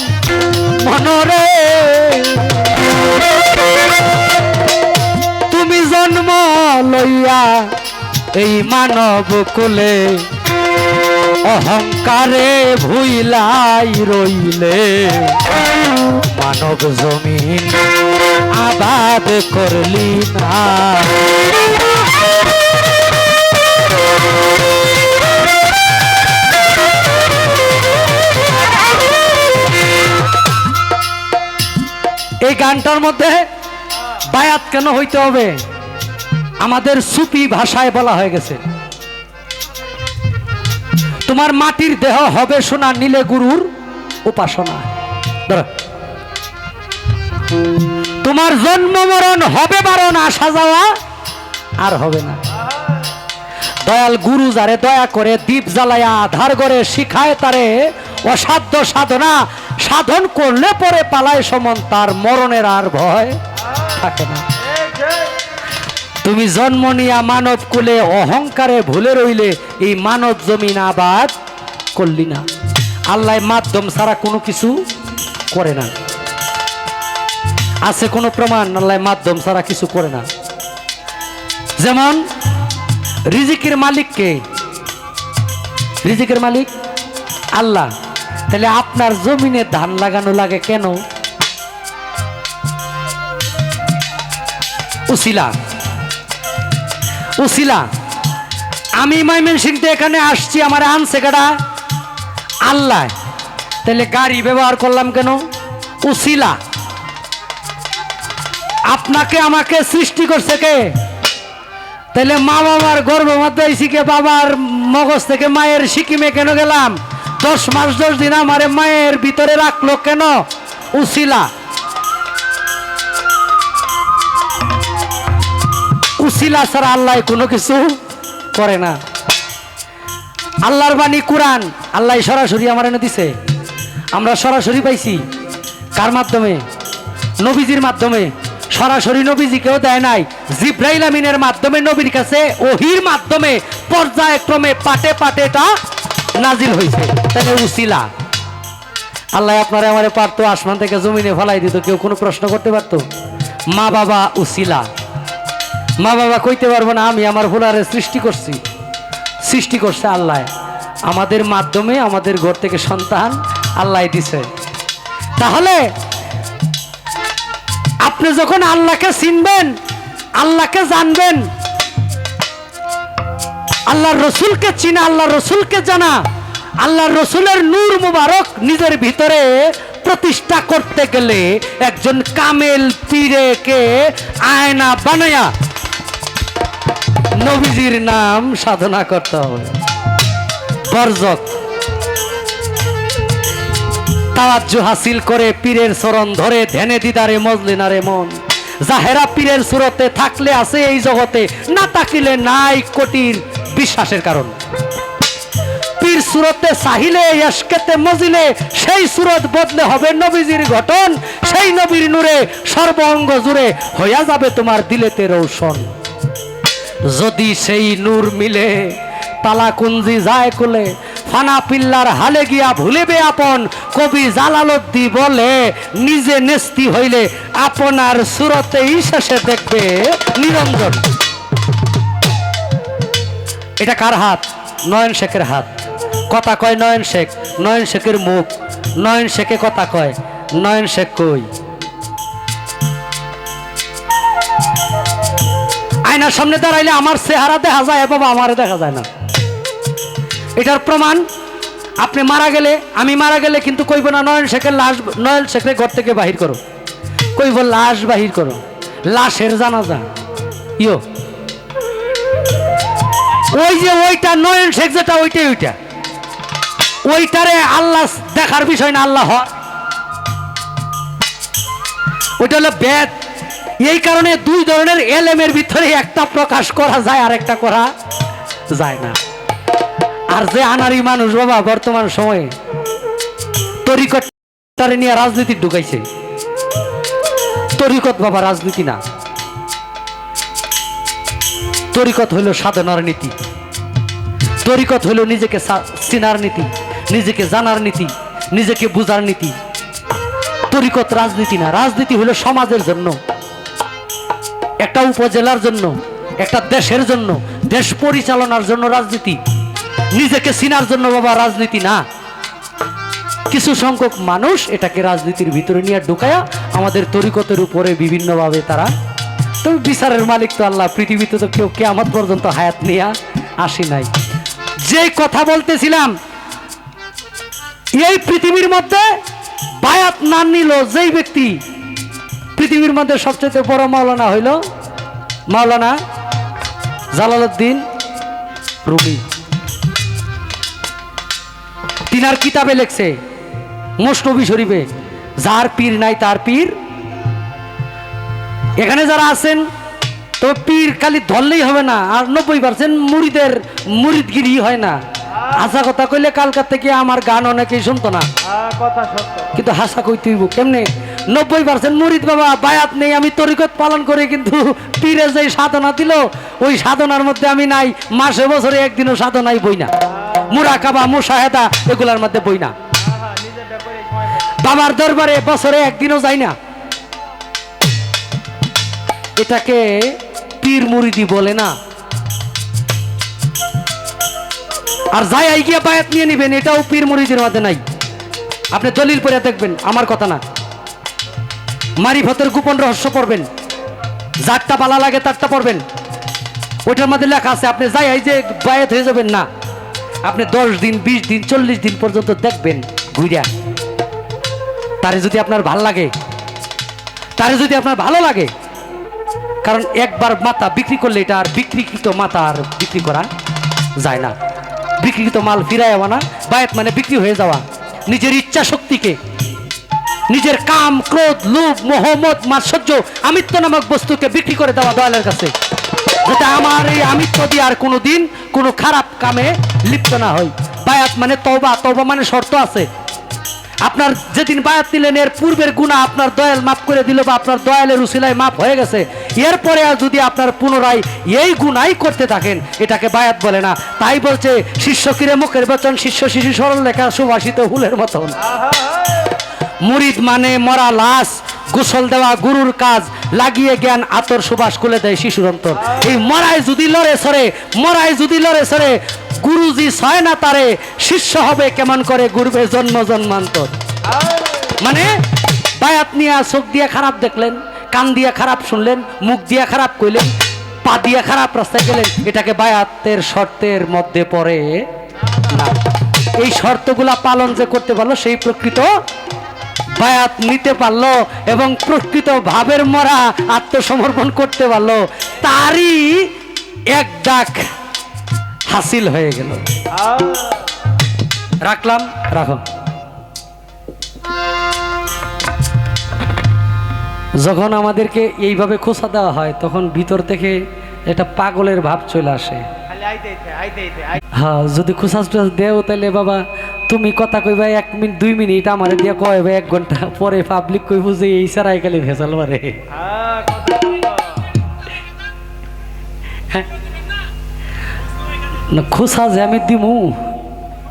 মনরে তুমি জন্ম লইয়া এই মানব কুলে অহংকারে ভুইলাই রইলে মানব জমিন আবাদ করলি না। এই গানটার মধ্যে বায়াত কেন হইতে হবে? আমাদের সুফি ভাষায় বলা হয়ে গেছে, তোমার মাটির দেহ হবে সোনা, নীলে গুরুর উপাসনা। তোমার জন্ম মরণ হবে বারণ, আসা যাওয়া আর হবে না। দয়াল গুরু যারে দয়া করে দীপ জ্বালায়া আধার করে শিখায় তারে অসাধ্য সাধনা, সাধন করলে পরে পালায় সমন তার মরণের আর ভয় থাকে না। তুমি জন্ম নিয়া মানব কুলে অহংকারে ভুলে রইলে এই মানব জমিন আবাদ করলি না। আল্লাহ মাধ্যম ছাড়া কোনো কিছু করে না। আছে কোনো প্রমাণ? আল্লাহ মাধ্যম ছাড়া কিছু করে না। যেমন রিজিকের মালিক কে? রিজিকের মালিক আল্লাহ। তাহলে আপনার জমিনে ধান লাগানো লাগে কেন? উসিলা উসিলা। আমি ময়মনসিংহ এখানে আসছি, আমার আনছে কাটা আল্লাহ। তাহলে গাড়ি ব্যবহার করলাম কেন? উসিলা। আপনাকে আমাকে সৃষ্টি করছে কে? তাহলে মা বাবার গর্ভ মধ্যে শিখে বাবার মগজ থেকে মায়ের সিকিমে কেন গেলাম? 10 মাস 10 দিন আমার মায়ের ভিতরে রাখলো কেন? উসিলা। উসিলা ছাড়া আল্লাহ কোনো কিছু করে না। আল্লাহর বাণী কুরআন আল্লাহ সরাসরি আমার এনে দিছে, আমরা সরাসরি পাইছি। কার মাধ্যমে? নবীজির মাধ্যমে। সরাসরি নবীজিকেও দেয় নাই, জিব্রাইল আমিনের মাধ্যমে নবীর কাছে ওহির মাধ্যমে পর্যায়ক্রমে পাটে পাটে এটা নাজিল হয়েছে। তাহলে উসিলা। আল্লাহ আপনারা আমারে পারতো আসমান থেকে জমিনে ফলাই দিত, কেউ কোনো প্রশ্ন করতে পারতো? মা বাবা উসিলা। মা বাবা কইতে পারবো না আমি আমার ভোলারে সৃষ্টি করছি। সৃষ্টি করছে আল্লাহ, আমাদের মাধ্যমে আমাদের ঘর থেকে সন্তান আল্লাহ দিছে। তাহলে আপনি যখন আল্লাহকে চিনবেন, আল্লাহকে জানবেন, আল্লাহর রসুলকে চিনা, আল্লাহর রসুলকে জানা, আল্লাহর রসুলের নূর মুবারক নিজের ভিতরে প্রতিষ্ঠা করতে গেলে একজন কামেল পীরকে আয়না বানায়া নবীজির নাম সাধনা করতে হবে। বরজক তাওয়াজ্জু হাসিল করে পীরের চরণ ধরে ধ্যানে দিদারে মজলিনারে মন। জাহেরা পীরের সুরতে থাকলে আছে এই জগতে, না তাকিলে নাই কোটির বিশ্বাসের কারণ। পীর সুরতে চাহিলে ইশকেতে মজিলে সেই সুরত বদলে হবে নবীজির গঠন। সেই নবীর নূরে সর্ব অঙ্গ জুড়ে হইয়া যাবে তোমার দিলেতে রৌশন। যদি সেই নূর মিলে তালা কুঞ্জি যায় কুলে, ফানা পিল্লার হালে গিয়া ভুলিবে আপন। কবি জালালউদ্দি বলে নিজে নেস্তি হইলে আপনার সুরতেই শেষে দেখবে নিরঞ্জন। এটা কার হাত? নয়ন শেখের হাত। কথা কয় নয়ন শেখ, নয়ন শেখের মুখ, নয়ন শেখে কথা কয়, নয়ন শেখ কই? আয়নার সামনে দাঁড়াইলে আমার চেহারা দেখা যায় বাবা, আমারে দেখা যায় না। এটার প্রমাণ আপনি মারা গেলে, আমি মারা গেলে কিন্তু কইব না নয়ন শেখের লাশ, নয়ন শেখের ঘর থেকে বাহির করো, কইব লাশ বাহির করো, লাশের জানাজা। ইয়ো ওই যে ওইটা নয়ন শেখ যেটা ওইটাই ওইটা, ওইটারে আল্লাহ দেখার বিষয় না, আল্লাহ ওইটা হলো বেদ। এই কারণে দুই ধরনের এলেমের ভিতরে একটা প্রকাশ করা যায় আর একটা করা যায় না। আর যে আনারি মানুষ বাবা বর্তমান সময়ে তরিকতটারে নিয়ে রাজনীতি ঢুকাইছে। তরিকত বাবা রাজনীতি না, তরিকত হইল সাধনার নীতি, তরিকত হইল নিজেকে চিনার নীতি, নিজেকে জানার নীতি, নিজেকে বুঝার নীতি। তরিকত রাজনীতি না, রাজনীতি হইল সমাজের জন্য, একটা উপজেলার জন্য, একটা দেশের জন্য, দেশ পরিচালনার জন্য রাজনীতি, নিজেকে চিনার জন্য বাবা রাজনীতি না। কিছু সংখ্যক মানুষ এটাকে রাজনীতির ভিতরে নিয়ে ঢুকায়া আমাদের তরিকতের উপরে বিভিন্নভাবে তারা, তবে বিচারের মালিক তো আল্লাহ, পৃথিবীতে তো কেউ কিয়ামত পর্যন্ত হায়াত নিয়ে আসি নাই। যে কথা বলতেছিলাম, এই পৃথিবীর মধ্যে বায়াত না নিল যেই ব্যক্তি, পৃথিবীর মধ্যে সবচেয়ে বড় মাওলানা হইল মাওলানা জালালউদ্দিন রুমি। তিনার কিতাবে লেখছে মসনবী শরীফে, যার পীর নাই তার পীর। এখানে যারা আছেন তো পীর খালি ধরলেই হবে না, আর 90% মুরিদের মুরিদগিরি হয় না। হাসা কথা কইলে কালকার থেকে আমার গান অনেকেই শুনতো না, কিন্তু হাসা কইতে হইব কেমনে? 90% মুরিদ বাবা বায়াত নেই, আমি তরিকত পালন করে, কিন্তু পীরে যে সাধনা দিল ওই সাধনার মধ্যে আমি নাই। মাসে বছরে একদিনও সাধনাই বই না, মুরাকাবা মুশাহেদা এগুলার মধ্যে বই না, বাবার দরবারে বছরে একদিনও যাই না। এটাকে পীর মুরিদি বলে না। আর যাই গিয়া বায়াত নিয়ে নিবেন, এটাও পীর মুরিদের মধ্যে নাই। আপনি দলিল পড়ে দেখবেন, আমার কথা না। মারিফতের গোপন রহস্য পড়বেন, যারটা ভালো লাগে তারটা পড়বেন, ওইটার মধ্যে লেখা আছে। আপনি যাই যে বায়াত হয়ে যাবেন না, আপনি 10 দিন 20 দিন 40 দিন পর্যন্ত দেখবেন ঘুরিয়া। তারে যদি আপনার ভাল লাগে, তারে যদি আপনার ভালো লাগে, কারণ একবার মাথা বিক্রি করলে এটা আর বিক্রিকৃত মাথা আর বিক্রি করা যায় না। বিক্রিকৃত মাল ফিরায় আনা, বায়াত মানে বিক্রি হয়ে যাওয়া। নিজের ইচ্ছা শক্তিকে, নিজের কাম ক্রোধ লোভ মোহ মদ মাৎসর্য আমিত্ব নামক বস্তুকে বিক্রি করে দেওয়া দয়ালের কাছে, যাতে আমার এই আমিত্ব দিয়ে আর কোনোদিন কোনো খারাপ কামে লিপ্ত না হয়। বায়াত মানে তওবা, তওবা মানে শর্ত আছে। আপনার যেদিন বায়াত নিলেন এর পূর্বের গুনাহ আপনার দয়াল মাফ করে দিল, বা আপনার দয়ালের উসিলায় মাফ হয়ে গেছে, এরপরে আর যদি আপনার পুনরায় এই গুনাই করতে থাকেন, এটাকে বায়াত বলে না। তাই বলছে শিষ্য কিরে মুখের বচন, শিষ্য শিশু সরল লেখা সুবাসিত হুলের মতন। মুরিদ মানে মরা লাশ, গোসল দেওয়া গুরুর কাজ, লাগিয়ে জ্ঞান আতর সুবাস খুলে দেয় শিশুর অন্তর। এই মরায় যদি লড়ে সরে, মরায় যদি লড়ে সরে, গুরুজি ছয় না তারে, শিষ্য হবে কেমন করে গুরবে জন্ম জন্মান্তর। মানে বায়াত নিয়ে চোখ দিয়ে খারাপ দেখলেন, কান দিয়ে খারাপ শুনলেন, মুখ দিয়ে খারাপ কইলেন, পা দিয়ে খারাপ রাস্তায় গেলেন, এটাকে বায়াতের শর্তের মধ্যে পড়ে না। এই শর্তগুলা পালন যে করতে পারলো সেই প্রকৃত বায়াত নিতে পারলো, এবং প্রকৃত ভাবের মরা আত্মসমর্পণ করতে পারলো, তারই এক ডাক হাসিল হয়ে গেল। রাখলাম, রাখো। যখন আমাদেরকে এইভাবে খোঁচা দেওয়া হয়, তখন ভিতর থেকে এটা পাগলের ভাব চলে আসে। হ্যাঁ, যদি খোঁচা দেও তাহলে বাবা তুমি কথা কইবা 1 মিনিট 2 মিনিট, আমার দিয়ে কইবা 1 ঘন্টা, পরে পাবলিক কই বুঝে এই সারাই খালি ভেজাল মারে। না খোঁচা যে আমি দিমু,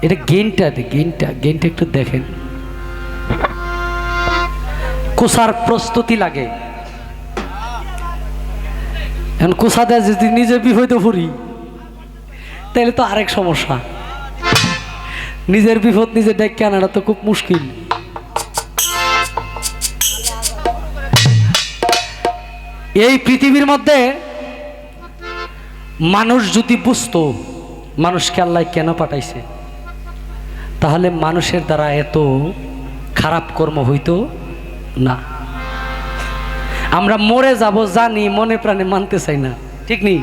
এটা গেইনটা একটু দেখেন। কুসার প্রস্তুতি লাগে, এখন কুসা দেয় যদি নিজে বিপদে পড়ি তাহলে তো আরেক সমস্যা। নিজের বিপদ নিজে ডেকে আনাটা তো খুব মুশকিল। এই পৃথিবীর মধ্যে মানুষ যদি বুঝতো মানুষকে আল্লাহ কেন পাঠাইছে, তাহলে মানুষের দ্বারা এত খারাপ কর্ম হইতো না। আমরা মরে যাব জানি, মনে প্রাণে মানতে চাই না, ঠিক নেই?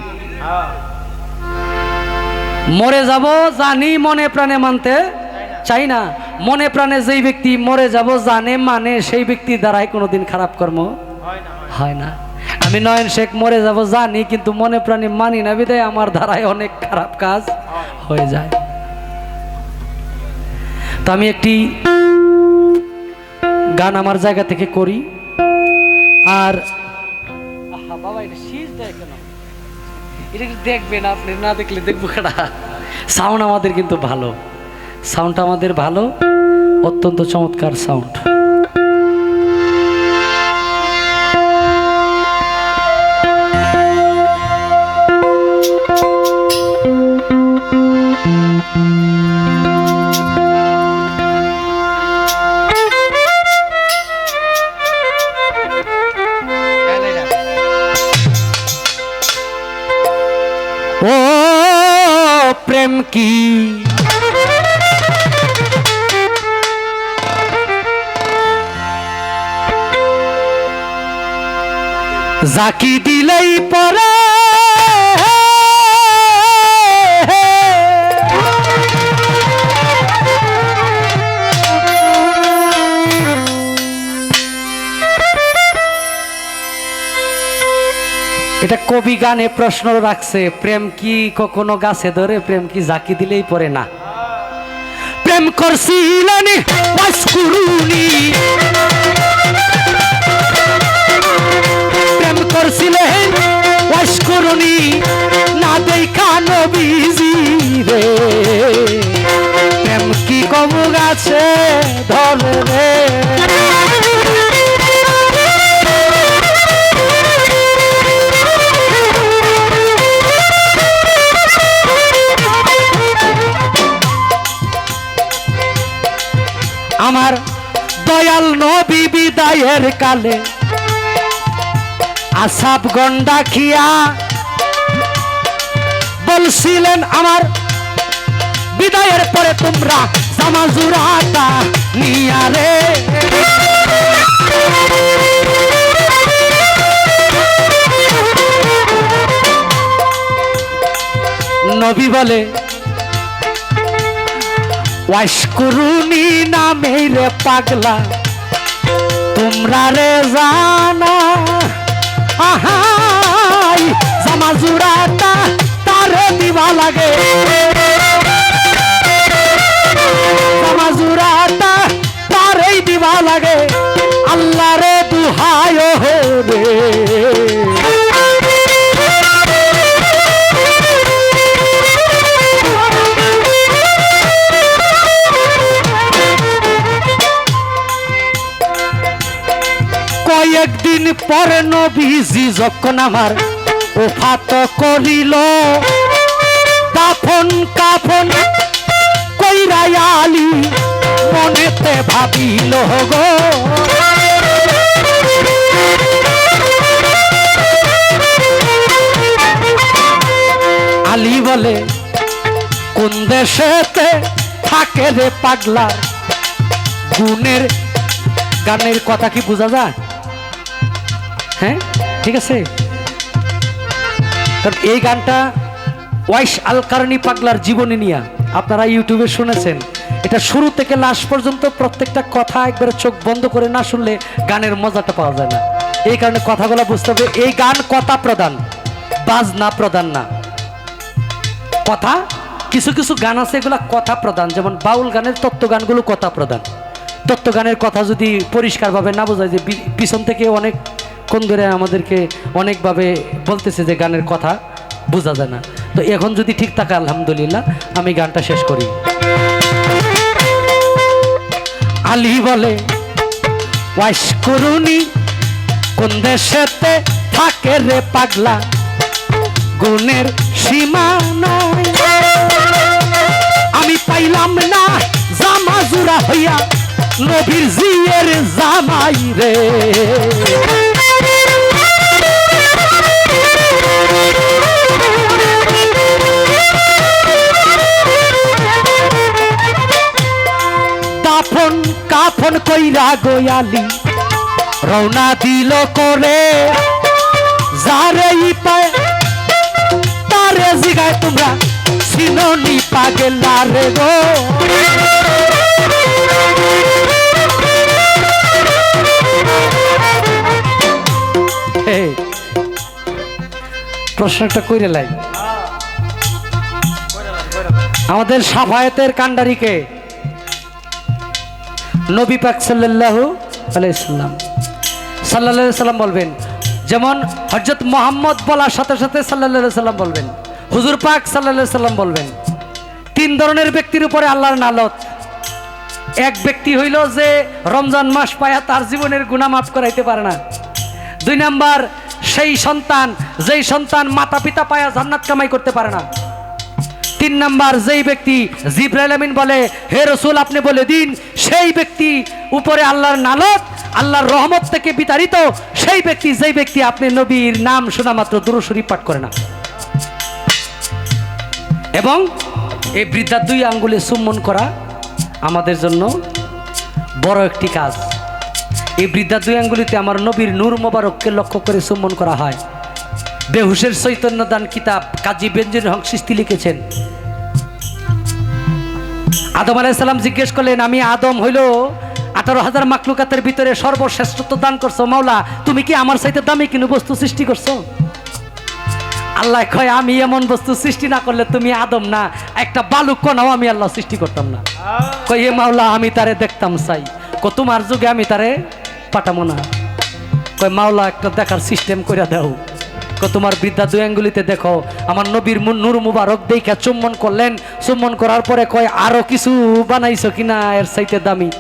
মরে যাব জানি, মনে প্রাণে মানতে চাই না। মনে প্রাণে যেই ব্যক্তি মরে যাব জানে মানে, সেই ব্যক্তির দ্বারাই কোনোদিন খারাপ কর্ম হয় না। আমি নয়ন শেখ মরে যাব জানি, কিন্তু মনে প্রাণে মানি না, বিধায় আমার দ্বারাই অনেক খারাপ কাজ হয়ে যায়। তো আমি একটি গান আমার জায়গা থেকে করি। আর বাবা এটা শীষ দেয় কেন, এটা কি দেখবেন আপনি? না দেখলে দেখবো কেনা। সাউন্ড আমাদের কিন্তু ভালো, সাউন্ডটা আমাদের ভালো, অত্যন্ত চমৎকার সাউন্ড। ও প্রেম কি জাকি দিলেই পরে, এটা কবি গানে প্রশ্ন রাখছে, প্রেম কি কখনো গাছে ধরে? প্রেম কি জাকি দিলেই পরে? না। প্রেম করছিলেন ওয়াসকুরুনি, প্রেম করছিলেন ওয়াসকুরুনি, না দেখা নবীজি রে। প্রেম কি কবু গাছে ধরে রে? আমার দয়াল নবী বিদায়ের কালে আসাব গন্ডা খিয়া বলছিলেন, আমার বিদায়ের পরে তোমরা জামাজুরাটা নিয়া রে। নবী বলে ওয়াসকুরুনি নামে রে পাগলা তোমরা রে জানা, আহাই জামাজুরাটা তারে দিবা লাগে, জামাজুরাটা তারেই দিবা লাগে, আল্লাহ রে দুহায় রে। কয়েকদিন পরে নবীজি যখন আমার ওফাত করিল, দাফন কাফন কইরা আলী মনেতে ভাবিল গো, আলী বলে কোন দেশেতে থাকে রে পাগলা? গুণের গানের কথা কি বোঝা যায়? হ্যাঁ, ঠিক আছে। কারণ এই গানটা ওয়াইস আল কারনি পাগলার জীবনী নিয়ে আপনারা ইউটিউবে শুনেছেন। এটা শুরু থেকে লাস্ট পর্যন্ত প্রত্যেকটা কথা একবারে চোখ বন্ধ করে না শুনলে গানের মজাটা পাওয়া যায় না। এই কারণে কথাগুলো বুঝতে হবে। এই গান কথা প্রধান, বাজনা প্রধান না। কথা কিছু কিছু গান আছে এগুলা কথা প্রধান, যেমন বাউল গানের তত্ত্ব গানগুলো কথা প্রধান। তত্ত্ব গানের কথা যদি পরিষ্কারভাবে না বোঝায়, যে পিছন থেকে অনেক কোন ধরে আমাদেরকে অনেকভাবে বলতেছে যে গানের কথা বোঝা যায় না। তো এখন যদি ঠিক থাকে আলহামদুলিল্লাহ, আমি গানটা শেষ করি। আলী বলে ওয়াইস করুনি কোন দেশেতে থাকে রে পাগলা গুণের সীমা নাই আমি পাইলাম না জামা জুরা হইয়া নবীর জিয়ের জামাই রে দাফন কাফন কইরা গোয়ালি রওনা দিল করে যারে পায় তারে জিগায় তোমরা সিনোনি পাগলা রে গো প্রশ্নটা কইরে লাই আমাদের সাফায়েতের কান্ডারিকে নবী পাক সাল্লাল্লাহু আলাইহি সাল্লাম বলবেন যেমন হযরত মুহাম্মদ বলার সাথে সাথে সাল্লাল্লাহু আলাইহি সাল্লাম বলবেন হুজুর পাক সাল্লাল্লাহু আলাইহি সাল্লাম বলবেন তিন ধরনের ব্যক্তির উপরে আল্লাহর নালত এক ব্যক্তি হইল যে রমজান মাস পায়া তার জীবনের গুনাহ মাফ করাইতে পারে না দুই নাম্বার সেই সন্তান যেই সন্তান মাতা পিতা পায়া জান্নাত কামাই করতে পারে না তিন নাম্বার যেই ব্যক্তি জিবরাইল আমিন বলে হে রাসূল আপনি বলে দিন সেই ব্যক্তি উপরে আল্লাহর নালত আল্লাহর রহমত থেকে বিতাড়িত সেই ব্যক্তি যেই ব্যক্তি আপনি নবীর নাম শোনা মাত্র দুরূদ শরীফ পাঠ করে না এবং এই বৃদ্ধার দুই আঙ্গুলে চুম্বন করা আমাদের জন্য বড় একটি কাজ এই বৃদ্ধার দুই আঙ্গুলিতে আমার নবীর নূর মোবারককে লক্ষ্য করে চুম্বন করা হয় বেহুশের চৈতন্য দান কিতাব কাজী বেনজির হক চিশতি লিখেছেন আদম আলাইহিস সালাম জিজ্ঞেস করলেন আমি আদম হইল 18,000 মাখলুকাতের ভিতরে সর্বশ্রেষ্ঠত্ব দান করছো মাওলা তুমি কি আমার চাইতে দামি কোনো বস্তু সৃষ্টি করছো আল্লাহ কয় আমি এমন বস্তু সৃষ্টি না করলে তুমি আদম না একটা বালুক কণাও আমি আল্লাহ সৃষ্টি করতাম না কই এ মাওলা আমি তারে দেখতাম চাই কো তোমার যুগে আমি তারে পাঠাবো না কই মাওলা একটা দেখার সিস্টেম করে দাও কো তোমার বৃদ্ধা দুই আঙ্গুলিতে দেখো আমার নবীর নূর মুবারক দেখা চুম্বন করলেন চুম্বন করার পরে কয় আরো কিছু বানাইছো কিনা এর চাইতে দামি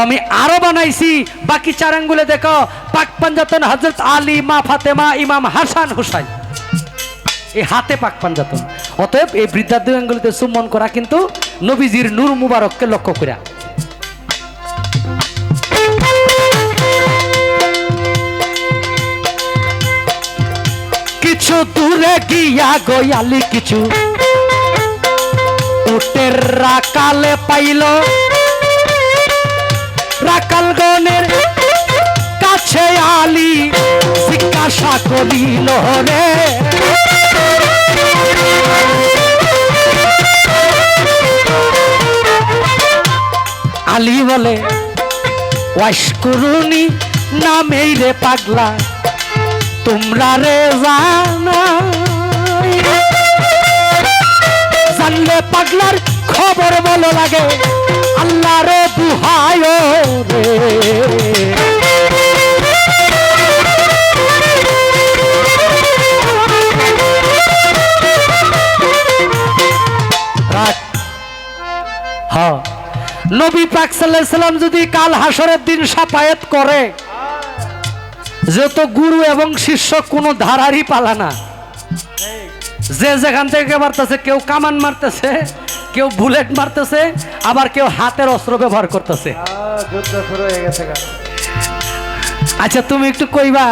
আমি আরো বানাইছি বাকি চার আঙ্গুলে দেখো পাক পাঞ্জাতন হযরত আলী মা ফাতেমা ইমাম হাসান হুসাইন এই হাতে পাক পাঞ্জাতন অতএব এই বৃদ্ধা দুই আঙ্গুলিতে চুম্বন করা কিন্তু নবীজির নূর মুবারককে লক্ষ্য করা কিছু দূরে গিয়া গোয়ালি কিছু উটের রাকালে পাইল রাকাল গনের কাছে আলী জিজ্ঞাসা করিল রে আলী বলে ওয়াইস করুনি নামেই রে পাগলা তোমরা রে জানলে পাগলার খবর বলো লাগে আল্লাহ রে দুহায় রে হ্যাঁ নবী পাক সাল্লাল্লাহু আলাইহি সাল্লাম যদি কাল হাসরের দিন শাফায়াত করে যেহেতু গুরু এবং শিষ্য কোনো ধারারই পালা না যে যেখান থেকে মারতেছে কেউ কামান মারতেছে কেউ বুলেট মারতেছে আবার কেউ হাতের অস্ত্র ব্যবহার করতেছে আচ্ছা তুমি একটু কইবা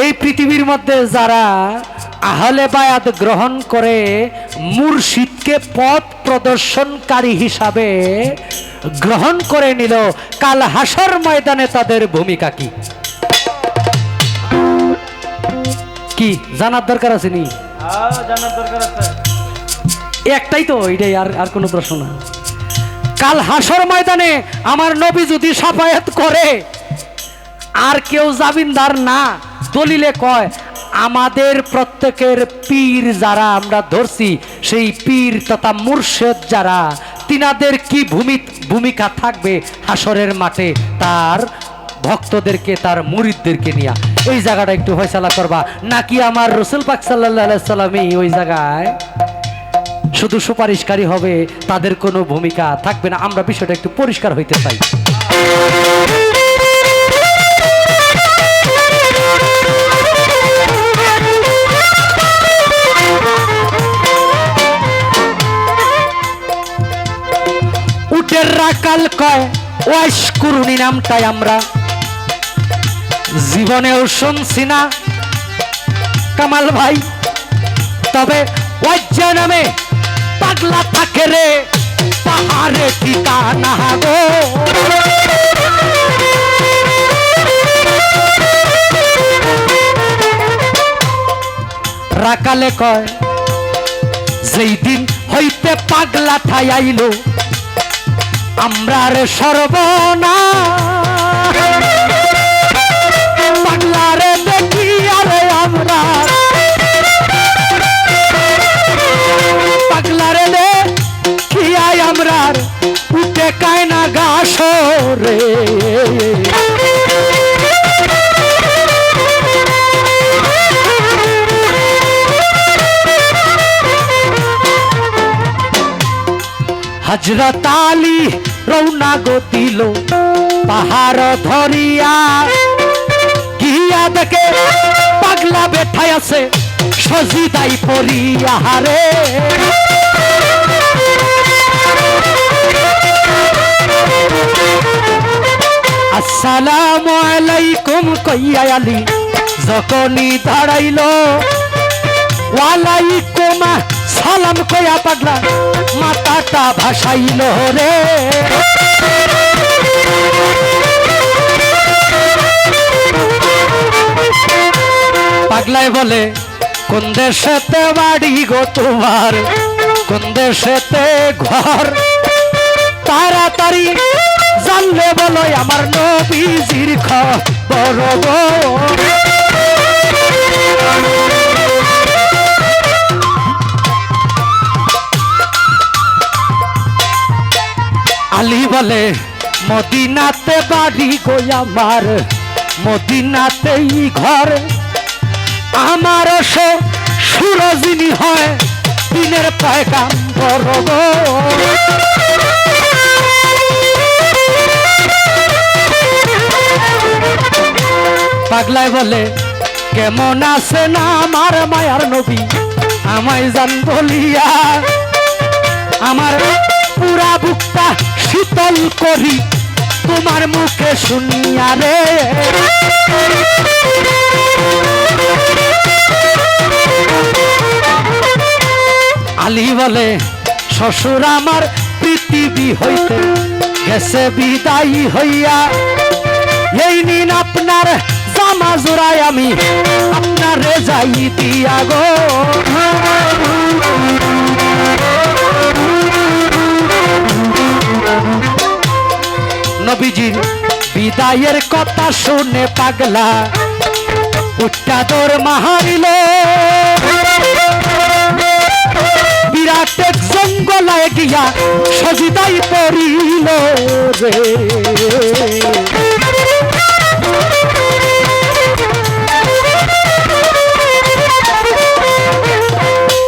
এই পৃথিবীর মধ্যে যারা আহলে বায়াত গ্রহণ করে মুর্শিদকে পথ প্রদর্শনকারী হিসাবে গ্রহণ করে নিল কাল হাসর ময়দানে তাদের ভূমিকা কি কি জানার দরকার আছে নি জানার দরকার আছে একটাই তো এটাই আর কোনো প্রশ্ন না কাল হাসর ময়দানে আমার নবী যদি শাফায়াত করে আর কেউ জামিনদার না দলিলে কয় আমাদের প্রত্যেকের পীর যারা আমরা ধরছি সেই পীর তথা মুর্শিদ যারা তিনাদের কি ভূমিকা থাকবে হাসরের মাঠে তার ভক্তদেরকে তার মুরিদদেরকে নিয়ে ওই জায়গাটা একটু ফয়সালা করবা নাকি আমার রাসূল পাক সাল্লাল্লাহু আলাইহি সাল্লামই ওই জায়গায় শুধু সুপারিশকারী হবে, তাদের কোনো ভূমিকা থাকবে না। আমরা বিষয়টা একটু পরিষ্কার হইতে চাই। উটের রাকাল কয় ওয়াইশ কুরুনি নামটাই আমরা জীবনেও শুনছি না কামাল ভাই, তবে ওয়াজ্জা নামে পাগলা থাকে রে পাহাড়ে ঠিকানা গো। রাকালে কয় যেই দিন হইতে পাগলা ঠাই আইল আমরা রে সর্বনা পাগলা রে দেখি আরে আমরা পাগলা রে দেখিয়াই আমরা উঠে কায়না গাছ রে। হযরত আলী রওনা গতিল পাহাড় ধরিয়া গিয়া দেখে পাগলা বেঠাই আছে সজিদাই পড়িয়া রে। আসসালামু আলাইকুম কইয়া আলী যখনই দাঁড়াইল ওয়ালাইকুম সালাম কইয়া পাগলা মাথাটা ভাসাইল রে। পাগলায় বলে কোন দেশেতে বাড়ি গো তোমার, কোন দেশেতে ঘর, তাড়াতাড়ি জানলে বলো আমার নবীজির খবর গো। আলী বলে মদিনাতে বাড়ি গো আমার, মদিনাতেই ঘর, আমার সুরজিনী হয় দিনের পয়গাম্বর গো। পাগলায় বলে কেমন আছে না আমার মায়ার নবী, আমায় জান বলিয়া আমার পুরা বুকটা শীতল করি তোমার মুখে শুনিয়া রে। আলী বলে শ্বশুর আমার পৃথিবী হইতে গেছে বিদায়ী হইয়া, এই নিন আপনার জামা জোড়ায় আমি আপনার যাই দিয়া গো। নবীজির বিদায়ের কথা শুনে পাগলা উঠা দৌড় মাহারিল, বিরাট এক জঙ্গলায় গিয়া সজিদাই পড়িল রে।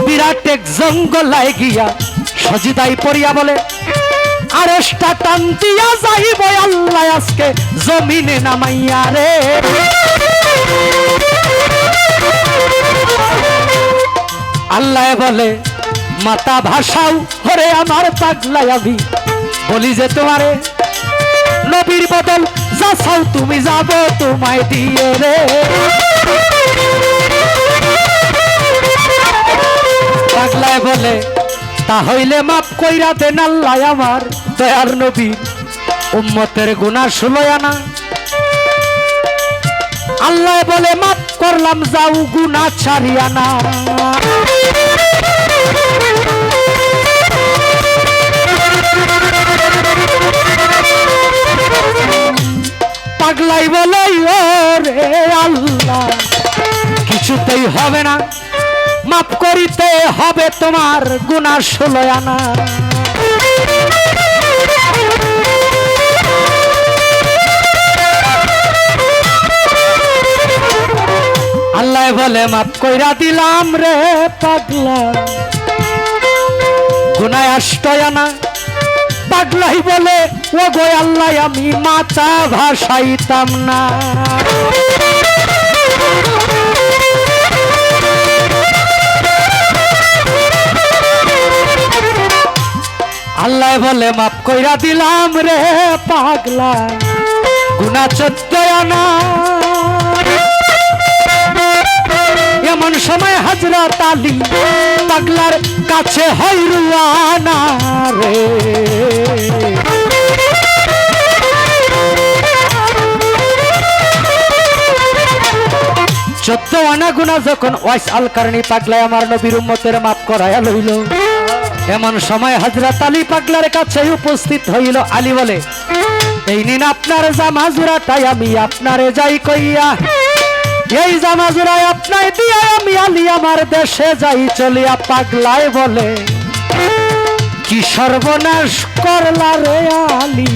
বিরাট এক জঙ্গলায় গিয়া সজিদাই পড়িয়া বলে আরেসটা টান দিয়া যাইব আল্লাহ আজকে জমিনে নামাইয়া রে। আল্লাহ বলে মাতা ভাষাও হরে আমার পাগলাই আমি বলি যে তোমারে নবীর বদল যা চাও তুমি যাব তোমায় দিয়ে রে। পাগলায় বলে তাহলে মাফ কইরা দেন আল্লাহ আমার দয়ার নবী উম্মতের গুনাহ ষোলয়া না। আল্লাহ বলে মাফ করলাম যাও গুনাহ ছাড়িয়া না। পাগলাই বলে ও রে আল্লাহ কিছুতেই হবে না, মাফ করিতে হবে তোমার গুনাহ ষোলয়া না। আল্লাহ বলে মাফ কইরা দিলাম রে পাগলা, গুনায় আষ্টয়ানা পাগলাই বলে ও গো আল্লাহ আমি মাথা ভাসাইতাম না। আল্লাহ বলে মাফ কইরা দিলাম রে পাগলা গুনা 14 আনা। এমন সময় হযরত আলী পাগলার কাছে হয় রুয়ানা রে। 14 আনা গুনাহ যখন ওয়াইস আল কারণী পাগলায় আমার নবীর উম্মতের মাফ করায়া লইল, এমন সময় হযরত আলী পাগলার কাছে উপস্থিত হইল। আলী বলে এই নিন আপনার জামা জোড়াটাই আমি আপনারে যাই কইয়া, এই জামা জোড়ায় আপনাই দিয়া আমি আলী আমার দেশে যাই চলিয়া। পাগলায় বলে কি সর্বনাশ করলা রে আলী,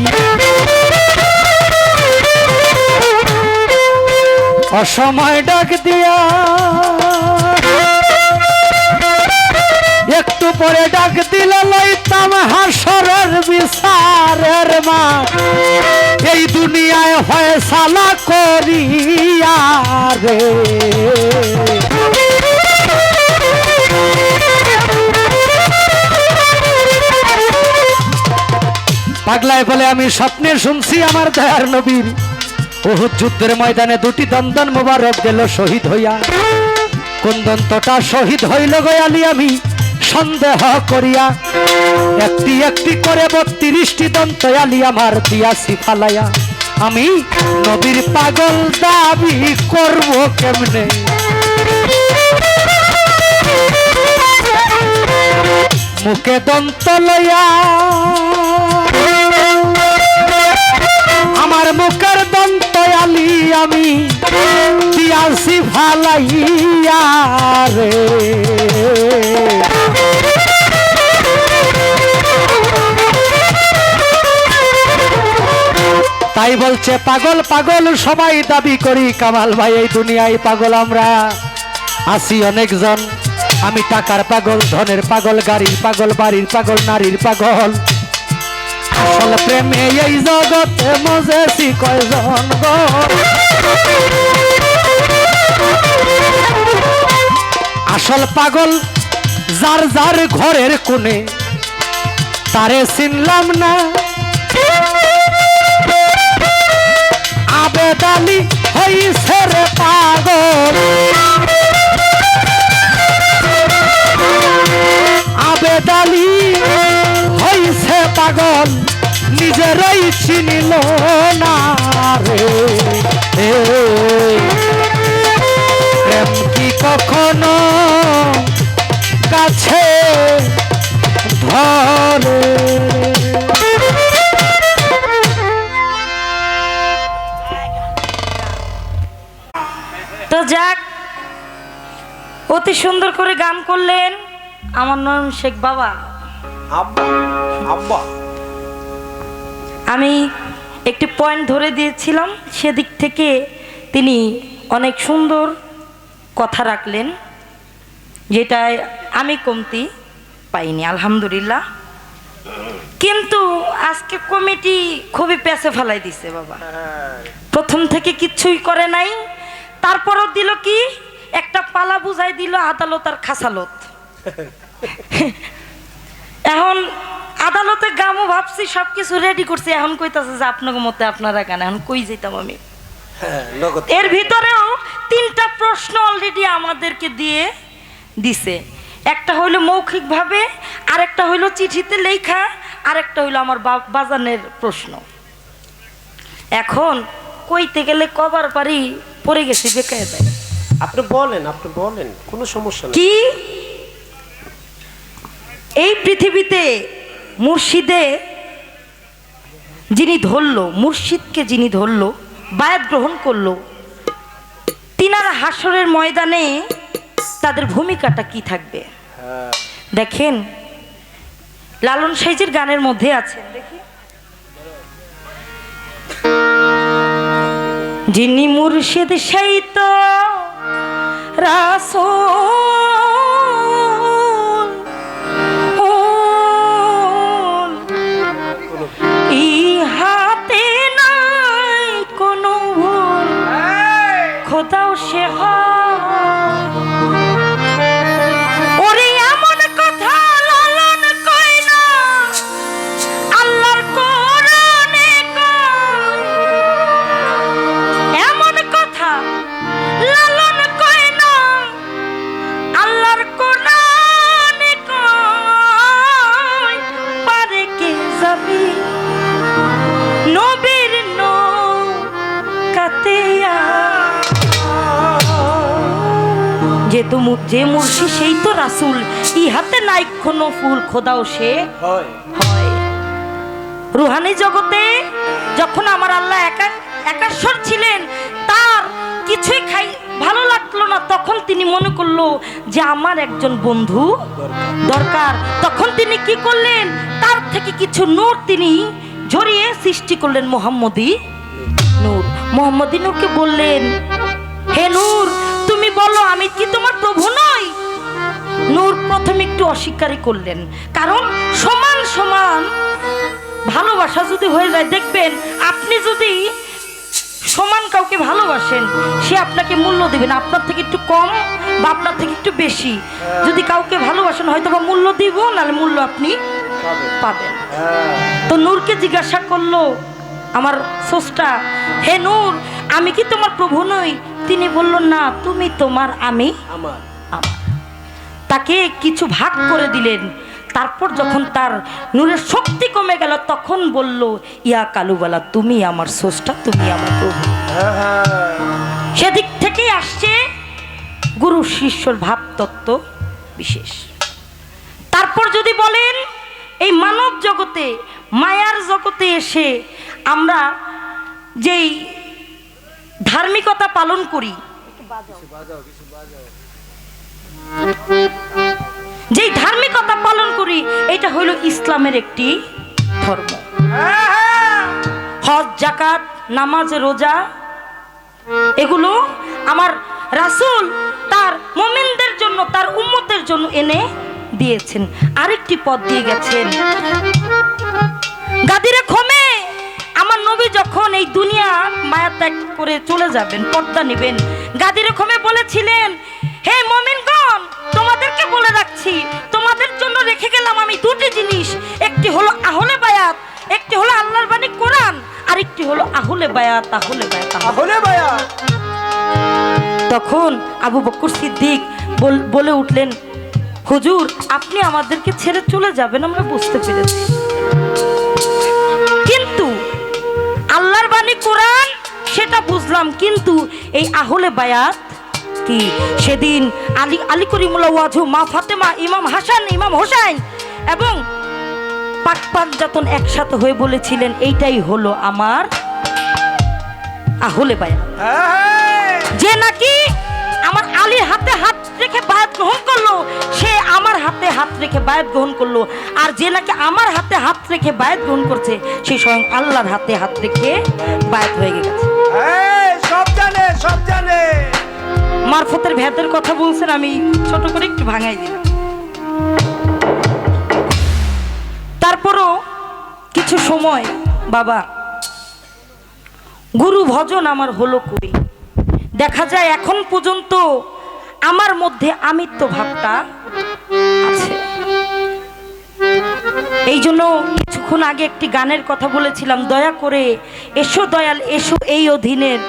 অসময় ডাক দিয়া একটু পরে ডাক দিল লইতাম হাসরের বিচারের মা, এই দুনিয়ায় ফয়সালা করিয়া রে। পাগলায় বলে আমি স্বপ্নে শুনছি আমার দয়ার নবীর উহুদ যুদ্ধের ময়দানে 2টি দন্দন মোবারক গেল শহীদ হইয়া। কোন দন্তটা শহীদ হইল গো আলী আমি সন্দেহ করিয়া, একটি একটি করে 32টি দন্ত আলী আমার দিয়াছি ফালাইয়া। আমি নবীর পাগল দাবি করব কেমনে, মুখে দন্ত লইয়া আমার মুখের দন্ত আলী আমি দিয়াছি ফালাইয়া রে। তাই বলছে পাগল পাগল সবাই দাবি করি, কামাল ভাই এই দুনিয়ায় পাগল আমরা আছি অনেকজন। আমি টাকার পাগল, ধনের পাগল, গাড়ির পাগল, বাড়ির পাগল, নারীর পাগল। আসল প্রেমে এই জগতে মজেছি কয়জন গো, আসল পাগল যার যার ঘরের কোণে তারে চিনলাম না। আবেদ আলী হইছে রে পাগল, আবেদ আলী হইছে পাগল নিজেরই চিনিল না রে। প্রেম কি কখনো কাছে ধরে। তো যাক, অতি সুন্দর করে গান করলেন আমার নয়ন শেখ বাবা। আব্বা আব্বা আমি একটি পয়েন্ট ধরে দিয়েছিলাম, সেদিক থেকে তিনি অনেক সুন্দর কথা রাখলেন, যেটায় আমি কমতি পাইনি আলহামদুলিল্লাহ। কিন্তু আজকে কমিটি খুবই পেছে ফেলাই দিছে বাবা, প্রথম থেকে কিচ্ছুই করে নাই। তারপরও দিল কি একটা পালা বুঝাই দিল আদালত আর খাসালত। এখন আদালতে গামও ভাবছি সবকিছু রেডি করছি, এখন কইতাছে যে আপনাকে মতে আপনারা গান, এখন কই যেতাম আমি। এর ভিতরেও 3টা প্রশ্ন অলরেডি আমাদেরকে দিয়ে দিছে, একটা হইলো মৌখিকভাবে, আরেকটা হইলো চিঠিতে লেখা, আরেকটা হইলো আমার বাজানের প্রশ্ন। এখন কইতে গেলে কবার পারি পড়ে গেছি বেকায় দেয়। আপনি বলেন কোনো সমস্যা নেই। কি এই পৃথিবীতে মুর্শিদে যিনি ধরলো, মুর্শিদকে যিনি ধরলো, বায়াত গ্রহণ করলো, তিনারা হাসরের ময়দানে তাদের ভূমিকাটা কি থাকবে দেখেন। লালন সাইজের গানের মধ্যে আছেন, দেখি যিনি মুর্শিদ সেই তো রাসূল, ও যে মুর্শি সেই তো রাসূল, ইহাতে নাই কোনো ফুল খোদাও সে হয় হয়। রুহানি জগতে যখন আমার আল্লাহ একাশ্বর ছিলেন, তার কিছুই ভালো লাগলো না, তখন তিনি মনে করলো যে আমার একজন বন্ধু দরকার। তখন তিনি কি করলেন, তার থেকে কিছু নূর তিনি ঝরিয়ে সৃষ্টি করলেন মোহাম্মদী নূর। মোহাম্মদী নূরকে বললেন, হে নূর, তুমি বলো আমি কি তোমার প্রভু নই? নূর প্রথমে একটু অস্বীকারই করলেন, কারণ সমান সমান ভালোবাসা যদি হয়ে যায়, দেখবেন আপনি যদি সমান কাউকে ভালোবাসেন, সে আপনাকে মূল্য দেবে না, আপনার থেকে একটু কম বা আপনার থেকে একটু বেশি। যদি কাউকে ভালোবাসেন, হয়তো বা মূল্য দিব, নাহলে মূল্য আপনি পাবেন। তো নূরকে জিজ্ঞাসা করলো আমার স্রষ্টা, হে নূর, আমি কি তোমার প্রভু নই? তিনি বলল, না, তুমি তোমার, আমি আমার। আমার। তাকে কিছু ভাগ করে দিলেন। তারপর যখন তার নূরের শক্তি কমে গেল, তখন বলল, ইয়া কালুবালা, তুমি আমার স্রষ্টা, তুমি আমার প্রভু। সেদিক থেকেই আসছে গুরু শিষ্যর ভাবতত্ত্ব বিশেষ। তারপর যদি বলেন, এই মানব জগতে, মায়ার জগতে এসে আমরা যেই ধার্মিকতা পালন করি, যেই ধার্মিকতা পালন করি, এটা হইল ইসলামের একটি ধর্ম। হজ, যাকাত, নামাজ, রোজা, এগুলো আমার রাসূল তার মুমিনদের জন্য, তার উম্মতের জন্য এনে দিয়েছেন। আরেকটি পথ দিয়ে গেছেন, গাদিরে খমে আমার নবী যখন এই দুনিয়া মায়া ত্যাগ করে চলে যাবেন, পর্দা নেবেন, গাদিরে খমে বলেছিলেন, হে মুমিনগণ, তোমাদেরকে বলে রাখছি, তোমাদের জন্য রেখে গেলাম আমি দুটি জিনিস, একটি হলো আহলে বায়াত, একটি হলো আল্লাহর বাণী কোরআন, আর একটি হলো আহলে বায়াত। আহলে বায়াত, আহলে বায়াত। তখন আবু বকর সিদ্দিক বলে উঠলেন, হুজুর, আপনি আমাদেরকে ছেড়ে চলে যাবেন, আমরা বুঝতে পেরেছি, কিন্তু আল্লাহর বাণী কোরআন সেটা বুঝলাম, কিন্তু এই আহলে বায়াত কি? সেদিন আলী করিমুল্লাহ ওয়াজু, মা ফাতেমা, ইমাম হাসান, ইমাম হোসাইন এবং পাক পাঞ্জাতন একসাথে হয়ে বলেছিলেন, এইটাই হলো আমার আহলে বায়াত। যে নাকি আমার আলীর হাতে হাত রেখে বায়াত গ্রহণ করলো, সে আমার হাতে হাত রেখে বায়াত গ্রহণ করলো, আর যে নাকি আমার হাতে হাত রেখে বায়াত গ্রহণ করছে, সে স্বয়ং আল্লাহর হাতে হাত রেখে বায়াত হয়ে গেছে। সব জানে, সব জানে। মারফতের ভেদের কথা বলছেন, আমি ছোট করে একটু ভাঙাই দিলাম। তারপরও কিছু সময় বাবা গুরু ভজন আমার হলো কই, দেখা যায় এখন পর্যন্ত আমার মধ্যে আমিত্ব ভাবটা আছে। এই জন্য কিছুক্ষণ আগে একটি গানের কথা বলেছিলাম, দয়া করে এসো দয়াল এসো এই অধীনের।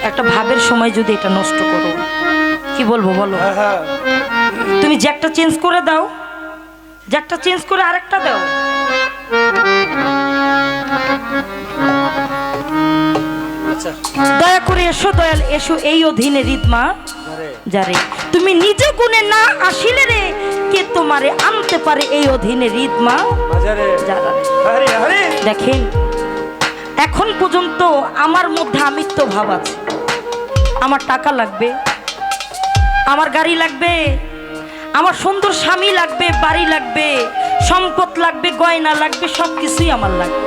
একটা ভাবের সময় যদি এটা নষ্ট করো, কি বলবো বলো? তুমি জ্যাকটা চেঞ্জ করে দাও, জ্যাকটা চেঞ্জ করে আরেকটা দাও। দয়া করে এসো দয়াল এসো এই অধীনে রিদমা যারে, তুমি নিজে গুণে না আসিলে রে, কে তোমারে আনতে পারে এই অধীনে রিদমা যারা। দেখেন, এখন পর্যন্ত আমার মধ্যে আমিত্ব ভাব আছে, আমার টাকা লাগবে, আমার গাড়ি লাগবে, আমার সুন্দর স্বামী লাগবে, বাড়ি লাগবে, সম্পদ লাগবে, গয়না লাগবে, সব কিছুই আমার লাগবে।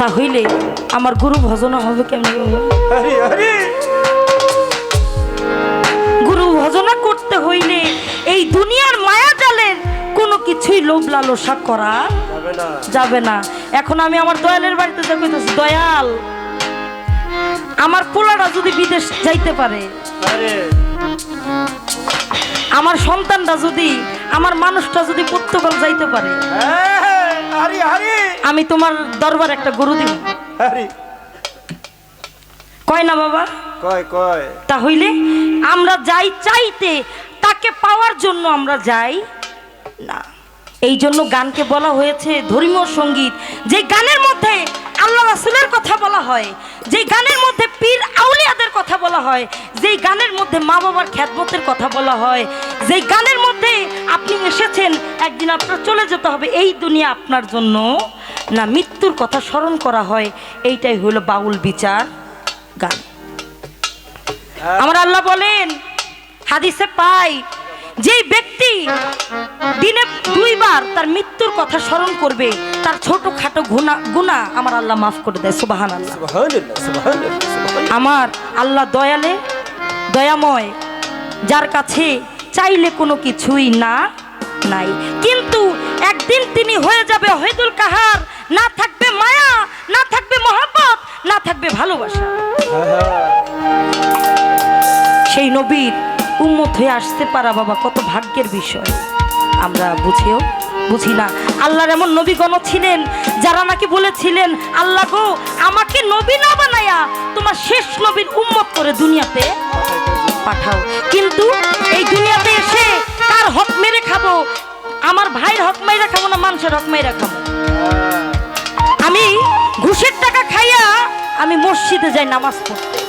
তাহলে আমার গুরু ভজনা হবে কেমন? গুরু ভজনা করতে হইলে এই দুনিয়ার মায়া জালের কোনো কিছুই লোভ লালসা করা যাবে না। এখন আমি আমার দয়ালের বাড়িতে যাইতেছি, দয়াল আমার পোলাটা যদি বিদেশ যাইতে পারে, আমার সন্তানটা যদি, আমার মানুষটা যদি পর্তুগাল যাইতে পারে, আমি তোমার দরবার একটা গরু দিব। কয় না বাবা? কয় কয়। তাহলে আমরা যাই চাইতে, তাকে পাওয়ার জন্য আমরা যাই না। এই জন্য গানকে বলা হয়েছে ধর্মীয় সঙ্গীত। যে গানের মধ্যে আল্লাহ রাসূলের কথা বলা হয়, যে গানের মধ্যে পীর আউলিয়াদের কথা বলা হয়, যেই গানের মধ্যে মা বাবার খ্যাতমতের কথা বলা হয়, যেই গানের মধ্যে আপনি এসেছেন একদিন আপনার চলে যেতে হবে, এই দুনিয়া আপনার জন্য না, মৃত্যুর কথা স্মরণ করা হয়, এইটাই হলো বাউল বিচার গান। আমার আল্লাহ বলেন হাদিসে পাই, যেই ব্যক্তি দিনে 2 বার তার মৃত্যুর কথা স্মরণ করবে, তার ছোটখাটো গুনাহ আমার আল্লাহ মাফ করে দেয়। সুবহানাল্লাহ, সুবহানাল্লাহ, সুবহানাল্লাহ, সুবহানাল্লাহ। আমার আল্লাহ দয়ালে দয়াময়, যার কাছে চাইলে কোনো কিছুই না নাই, কিন্তু একদিন তিনি হয়ে যাবে ওয়াহিদুল কাহার, না থাকবে মায়া, না থাকবে মহব্বত, না থাকবে ভালোবাসা। সেই নবীর উম্মত হয়ে আসতে পারা বাবা কত ভাগ্যের বিষয়, আমরা বুঝি না। আল্লাহর এমন নবীগণ ছিলেন যারা নাকি বলেছিলেন, আল্লাহ গো আমাকে নবী না বানায়া তোমার শেষ নবীর উম্মত করে দুনিয়াতে পাঠাও, কিন্তু এই দুনিয়াতে এসে কার হক মেরে খাবো? আমার ভাইয়ের হক মেরে খাবো না মানুষের হক মেরে খাবো? আমি ঘুষের টাকা খাইয়া আমি মসজিদে যাই নামাজ পড়তে,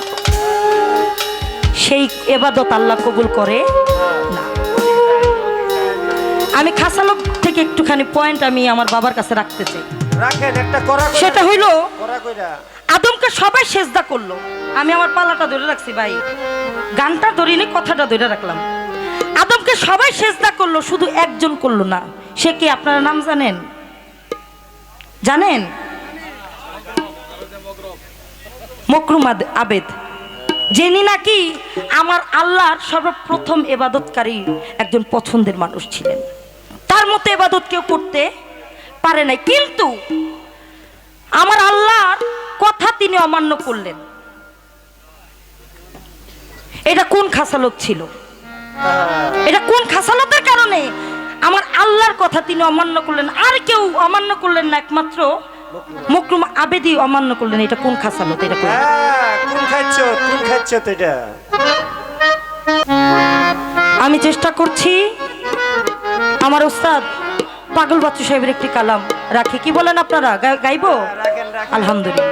সেই এবাদত আল্লাহ কবুল করে না। আমি খাসালোক থেকে একটুখানি পয়েন্ট আমি আমার বাবার কাছে রাখতে চাই। রাখেন একটা করা কইরা, সেটা হইল করা কইরা। আদমকে সবাই সেজদা করলো, আমি আমার পালাটা ধরে রাখছি ভাই, গানটা ধরিনি, কথাটা ধরে রাখলাম। আদমকে সবাই সেজদা করলো, শুধু একজন করলো না, সে কি আপনারা নাম জানেন? জানেন? মকরুম আবেদ, যিনি নাকি আমার আল্লাহর সর্বপ্রথম ইবাদতকারী একজন পছন্দের মানুষ ছিলেন। তার মতো ইবাদত কেউ করতে পারে নাই, কিন্তু আমার আল্লাহর কথা তিনি অমান্য করলেন। এটা কোন খাসালত ছিল? এটা কোন খাসালতের কারণে আমার আল্লাহর কথা তিনি অমান্য করলেন? আর কেউ অমান্য করলেন না, একমাত্র মকরুম আবেদি অমান্য করলেন। এটা কোন খাসালত? এটা কোন খাচ্ছ তো এটা? আমি চেষ্টা করছি আমার ওস্তাদ পাগল বাচ্চু সাহেবের একটি কালাম রাখি, কি বলেন আপনারা? গাইবো? আলহামদুলিল্লাহ।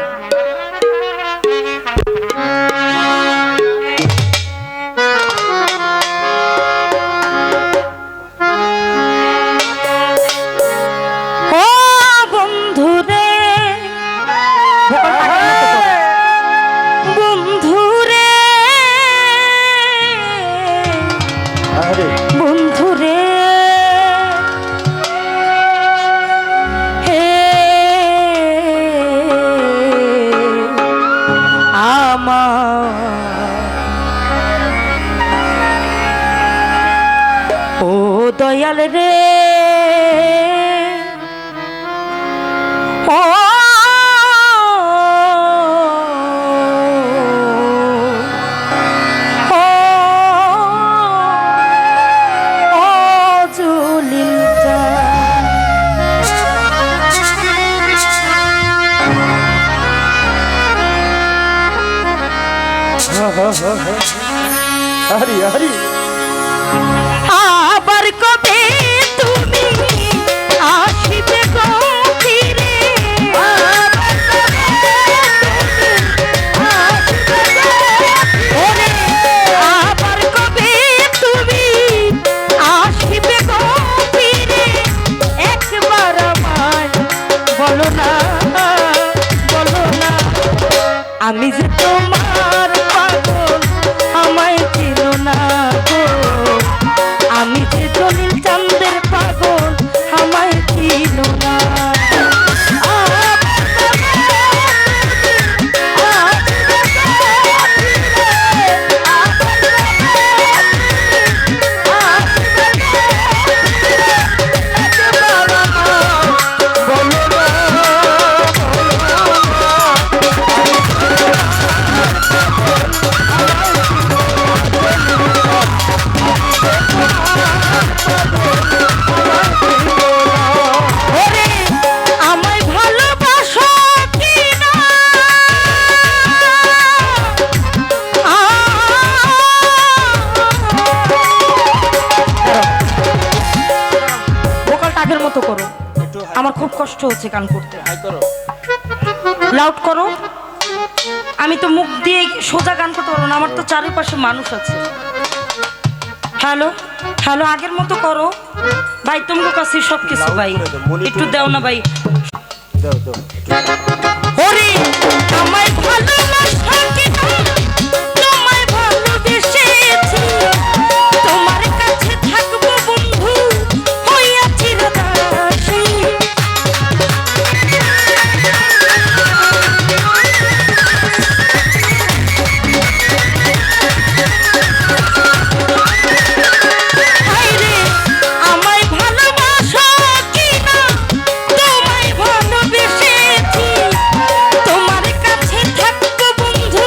দয়াল রে ও জলিল হরি হরি। আবার কবে তুমি আসিবে গো ফিরে? ওরে আবার কবে তুমি আসিবে গো ফিরে? একবার আমায় বলো না, বলো না, আমি যে তোমার পাগল, আমায় চিনো না গো। আমার খুব কষ্ট হচ্ছে গান করতে। হাই করো। লাউড করো। আমি তো মুখ দিয়ে সোজা গান করতে পারবো না, আমার তো চারিপাশে মানুষ আছে। হ্যালো হ্যালো, আগের মতো করো ভাই, তোমার কাছে সব কিছু ভাই, একটু দাও না ভাই। দাও দাও। ওরে আমায় ভালোবাসো কি না, তোমায় ভালোবেসেছি, তোমার কাছে থাকবো বন্ধু হইয়া চিরদাসী। হায়রে আমায় ভালোবাসো কি না, তোমায় ভালোবেসেছি, তোমার কাছে থাকবো বন্ধু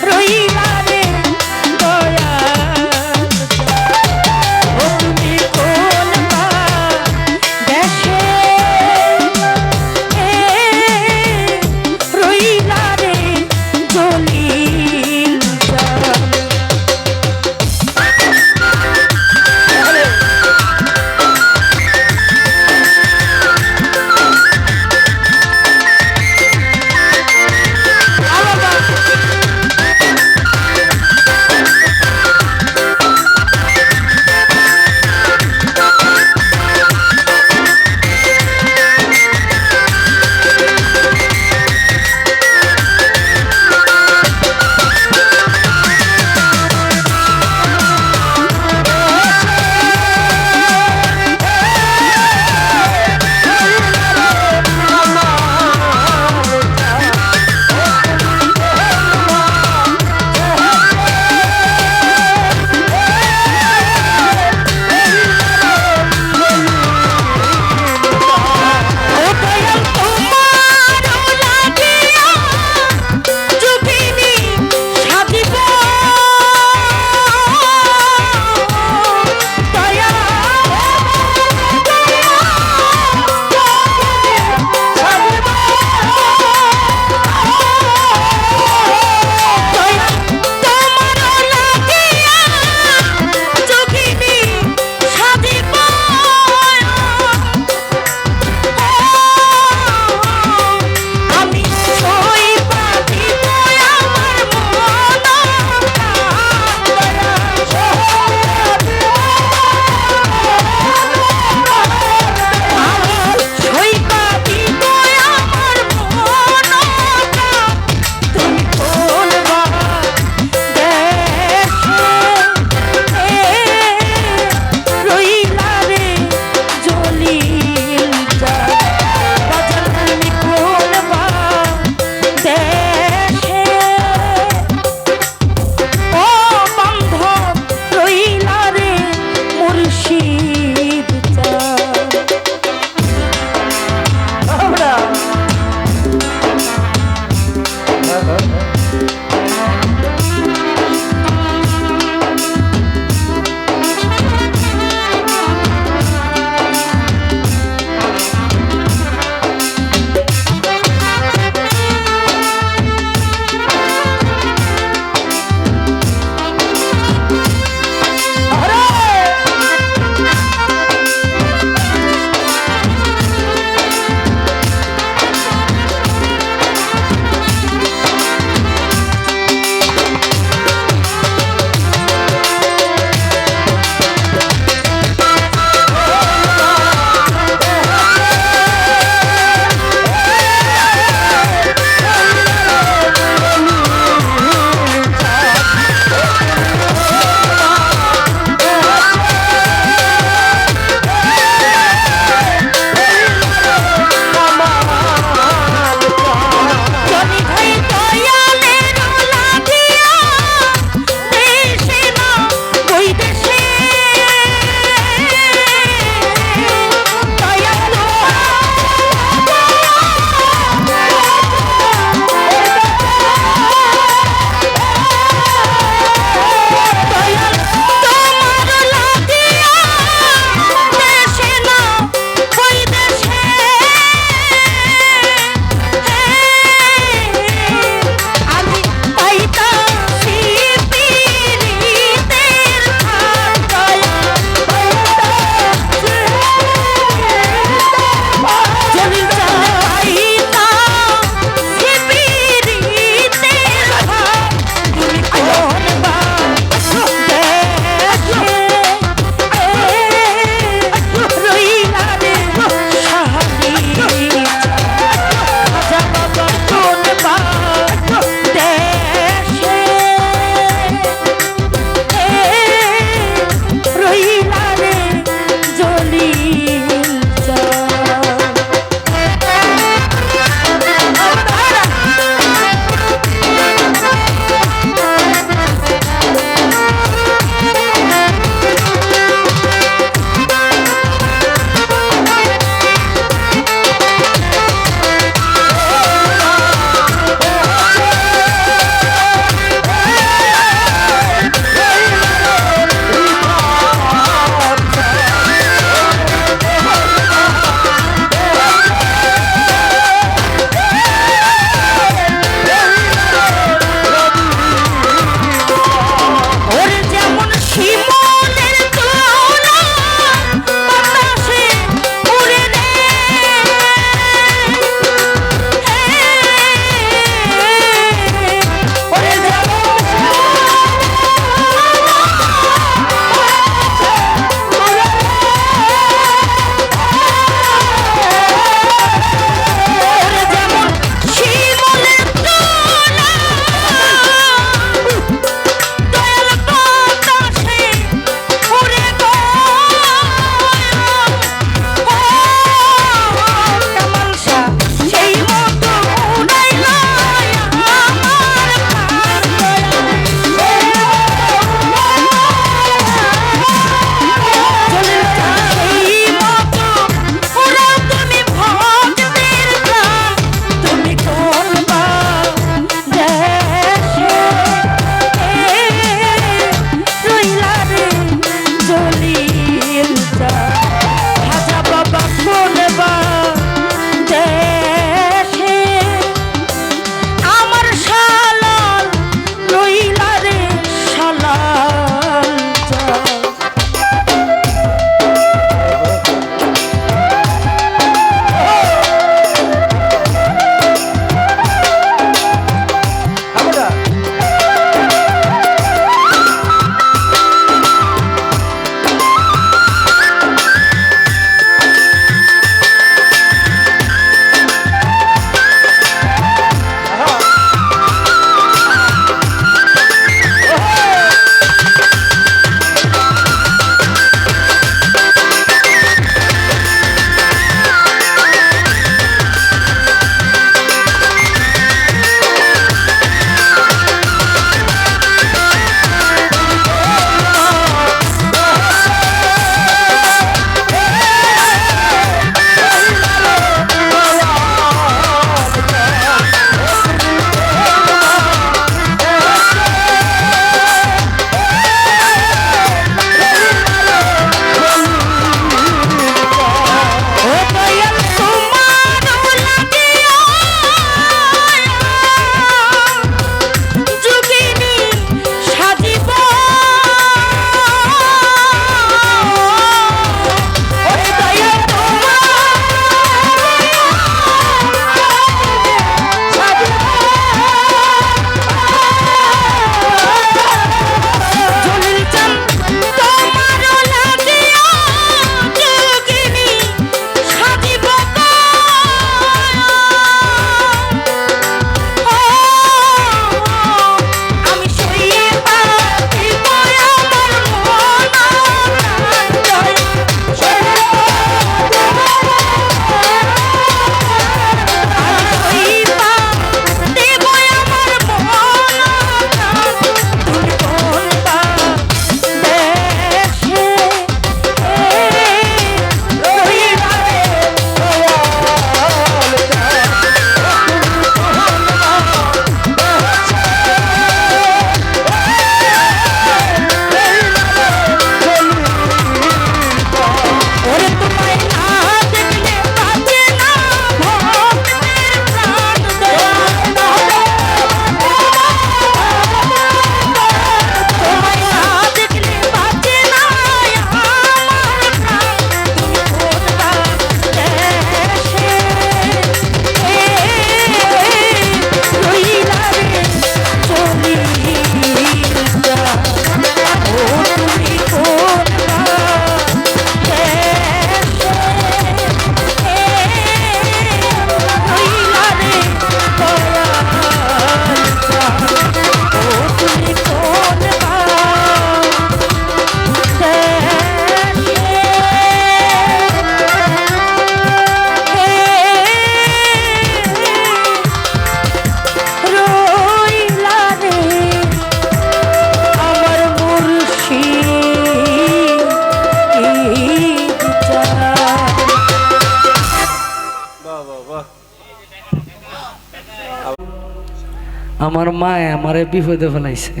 আমার মা আমারে বিপদে ফেলাইছে।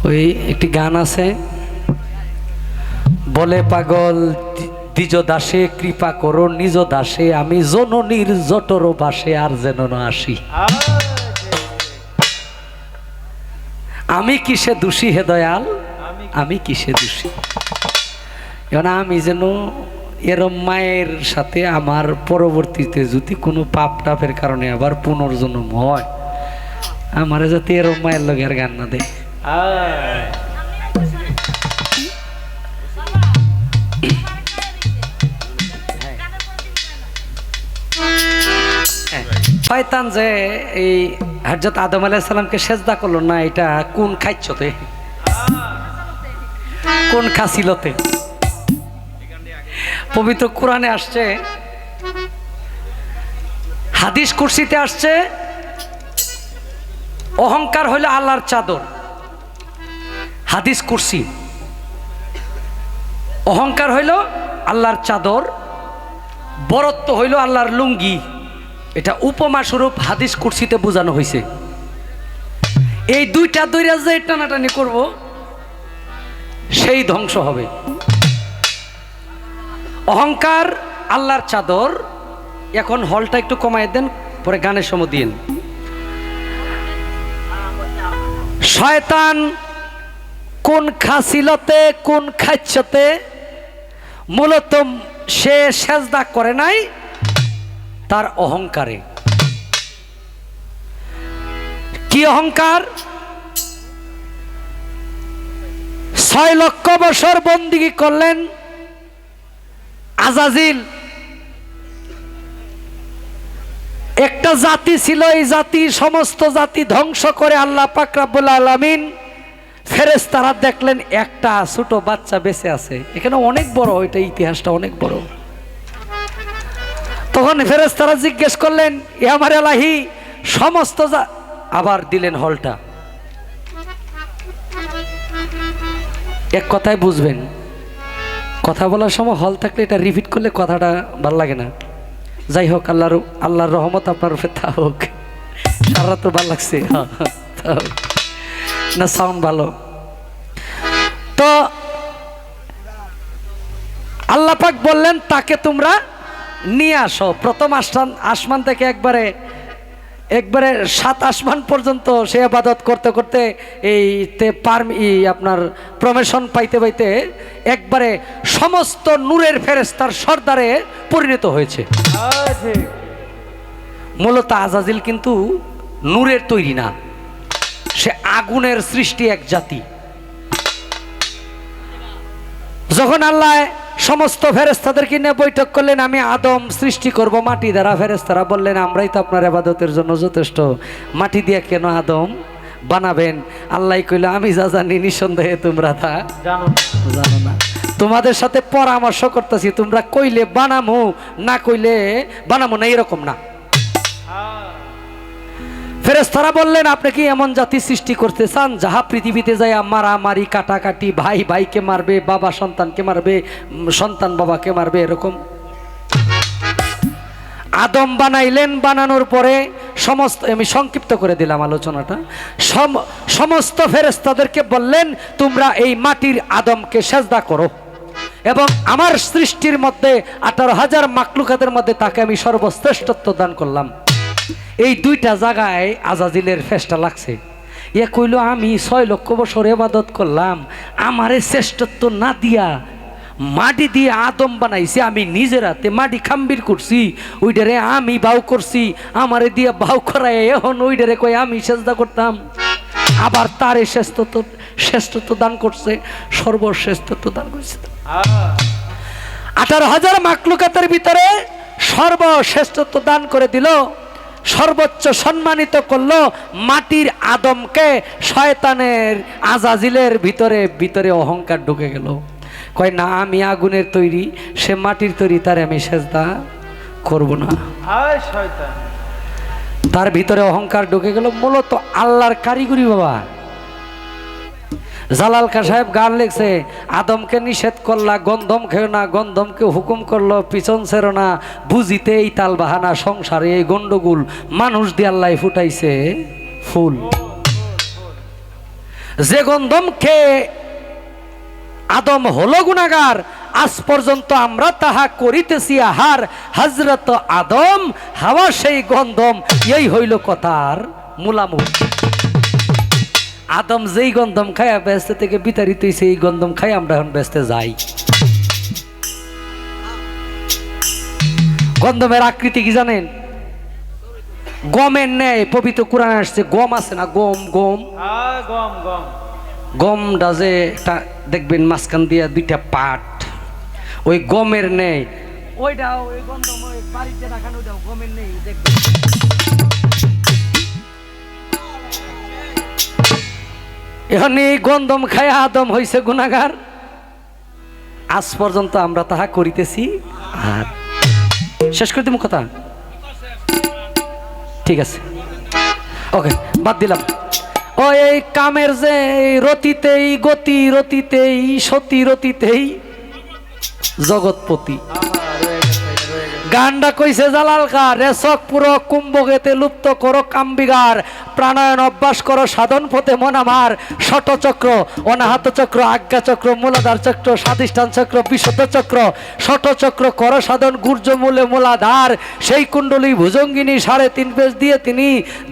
ওই একটি গান আছে, বলে পাগল দ্বিজ দাসে কৃপা করো নিজ দাসে, আমি জননীর জটর বাসে আর যেন না আসি। আমি কিসে দোষী হে দয়াল, আমি কিসে দোষী? এখন আমি যেন এরম মায়ের সাথে আমার পরবর্তীতে যদি কোনো পাপ টাপের কারণে আবার পুনর্জন্ম হয়, আমারে যাতে এরম মায়ের লগে আর গান না দেয়। শয়তান যে এই হযরত আদম আলাইহিস সালামকে সেজদা করলো না, এটা কোন খাইছতে, কোন খাসিলতে? পবিত্র কোরআনে আসছে, হাদিস কুরসিতে আসছে, অহংকার হইল আল্লাহর চাদর। হাদিস কুরসি, অহংকার হইল আল্লাহর চাদর, বরত্ব হইল আল্লাহর লুঙ্গি। এটা উপমা স্বরূপ হাদিস কুরসিতে বোঝানো হয়েছে। এই দুইটা দইরা যে টানাটানি করব, সেই ধ্বংস হবে। অহংকার আল্লাহর চাদর। এখন হলটা একটু কমায় দেন, পরে গানের সময় দিন। শয়তান কোন খাসিলতে, কোন খাচ্ছতে মূলত সে সেজদা করে নাই তার অহংকারে। কি অহংকার? 6 লক্ষ বছর বন্দিগি করলেন আজাজিল। একটা জাতি ছিল, এই জাতি সমস্ত জাতি ধ্বংস করে আল্লাহ পাক রব্বুল আলামিন ফেরেশতারা দেখলেন একটা ছোট বাচ্চা বেঁচে আছে। এখানে অনেক বড়, এটা ইতিহাসটা অনেক বড়। তখন ফেরেশতারা জিজ্ঞেস করলেন, এ আমার এলাহি সমস্ত আবার দিলেন হলটা। এক কথায় বুঝবেন, কথা বলার সময় হল থাকলে এটা রিপিট করলে কথাটা ভালো লাগে না। যাই হোক, আল্লাহর রহমত আপনার উপরে থাকুক। সারা তো ভালো লাগছে না, সাউন্ড ভালো। তো আল্লাহ পাক বললেন তাকে তোমরা নিয়ে আসো। প্রথম আসমান থেকে একবারে 7 আসমান পর্যন্ত সে ইবাদত করতে করতে আপনার প্রমোশন পাইতে পাইতে একবারে সমস্ত নূরের ফেরেশতার সর্দারে পরিণত হয়েছে। মূলত আজাজিল কিন্তু নূরের তৈরি না, সে আগুনের সৃষ্টি এক জাতি। যখন আল্লাহ সমস্ত ফেরেশতাদেরকে নিয়ে বৈঠক করলেন, আমি আদম সৃষ্টি করব মাটি দ্বারা, ফেরেশতারা বললেন আমরাই তো আপনার ইবাদতের জন্য যথেষ্ট, মাটি দিয়ে কেন আদম বানাবেন? আল্লাহ কইল আমি যা জানি নিঃসন্দেহে তোমরা তা জানো না, তোমাদের সাথে পরামর্শ করতেছি, তোমরা কইলে বানামু, না কইলে বানামু না, এরকম না। ফেরেশতারা বললেন আপনি কি এমন জাতি সৃষ্টি করতে চান যাহা পৃথিবীতে যায় মারামারি কাটাকাটি, ভাই ভাইকে মারবে, বাবা সন্তানকে মারবে, সন্তান বাবাকে মারবে, এরকম? আদম বানাইলেন, বানানোর পরে সমস্ত, আমি সংক্ষিপ্ত করে দিলাম আলোচনাটা, সমস্ত ফেরেশতাদেরকে বললেন তোমরা এই মাটির আদমকে সেজদা করো এবং আমার সৃষ্টির মধ্যে 18,000 মাখলুকাতের মধ্যে তাকে আমি সর্বশ্রেষ্ঠত্ব দান করলাম। এই দুইটা জায়গায় আজাজিলের ফেসটা লাগছে। এ কইল আমি 6 লক্ষ বছর ইবাদত করলাম, আমারে শ্রেষ্ঠত্ব না দিয়া মাটি দিয়ে আদম বানাইছে, আমি নিজের হাতে মাটি খাম্বির করছি, ওইটারে আমি বাউ করছি, আমারে দিয়ে বাউ করায় এখন ওইটারে কই আমি সেজদা করতাম। আবার তারে শ্রেষ্ঠত্ব দান করছে, সর্বশ্রেষ্ঠত্ব দান করছে। 18,000 মাখলুকাতের ভিতরে সর্বশ্রেষ্ঠত্ব দান করে দিল, সর্বোচ্চ সম্মানিত করলো মাটির আদমকে। শয়তানের আজাজিলের ভিতরে অহংকার ঢুকে গেল, কয় না আমি আগুনের তৈরি, সে মাটির তৈরি, তারে আমি সেজদা করব না। তার ভিতরে অহংকার ঢুকে গেল। মূলত আল্লাহর কারিগরি বাবা, জালাল কা সাহেব গান লিখছে, আদমকে নিষেধ করলা গন্ধম খেও না, গন্ধমকে হুকুম করলো পিছন ছেড়ো না, বুঝিতে এই তাল বাহানা, সংসারে এই গন্ডগোল, মানুষ দিয়ে আল্লাহ ফুটাইছে ফুল। যে গন্ধম খেয়ে আদম হলো গুনাহগার, আজ পর্যন্ত আমরা তাহা করিতেছি আহার, হযরত আদম হাওয়া সেই গন্ধম, এই হইল কথার মূলামূল। আদম যেই গন্ধম খায়া ব্যস্ত থেকে বিতাড়িত হইছে, এই গন্ধম খাই আমরা এখন ব্যস্ত যাই। গন্ধমের আকৃতি কি জানেন? গমের ন্যায় পবিত্র কোরআনে আসছে, গম আছে না, গম গম গমটা যে একটা দেখবেন মাঝখান দিয়া দুইটা পাট, ওই গমের নেই ওইটা, ওই গন্ধম ওই বাড়িতে রাখানো দাও, গমের নেই দেখবেন। এখন এই গন্ধম খায় আদম হইছে গুনাহগার, আজ পর্যন্ত আমরা তাহা করিতেছি। আর শেষ করে দিব কথা, ঠিক আছে, ওকে, বাদ দিলাম। ও এই কামের যে রতিতেই গতি, রতিতেই সতী, রতিতেই জগৎপতি। গানটা কইছে জালাল কা, রেচক পুরো কুম্ভকেতে লুপ্ত করো কাম্বিগার, প্রাণায়ান অভ্যাস করো সাধন পথে মন আমার, ষটচক্র অনাহত চক্র, আজ্ঞা চক্র, মূলাধার চক্র, স্বাধিষ্ঠান চক্র, বিশুদ্ধ চক্র, ষটচক্র করো সাধন, গুর্জ মূলে মূলাধার, সেই কুণ্ডলী ভুজঙ্গিনী 3.5 পেজ দিয়ে তিনি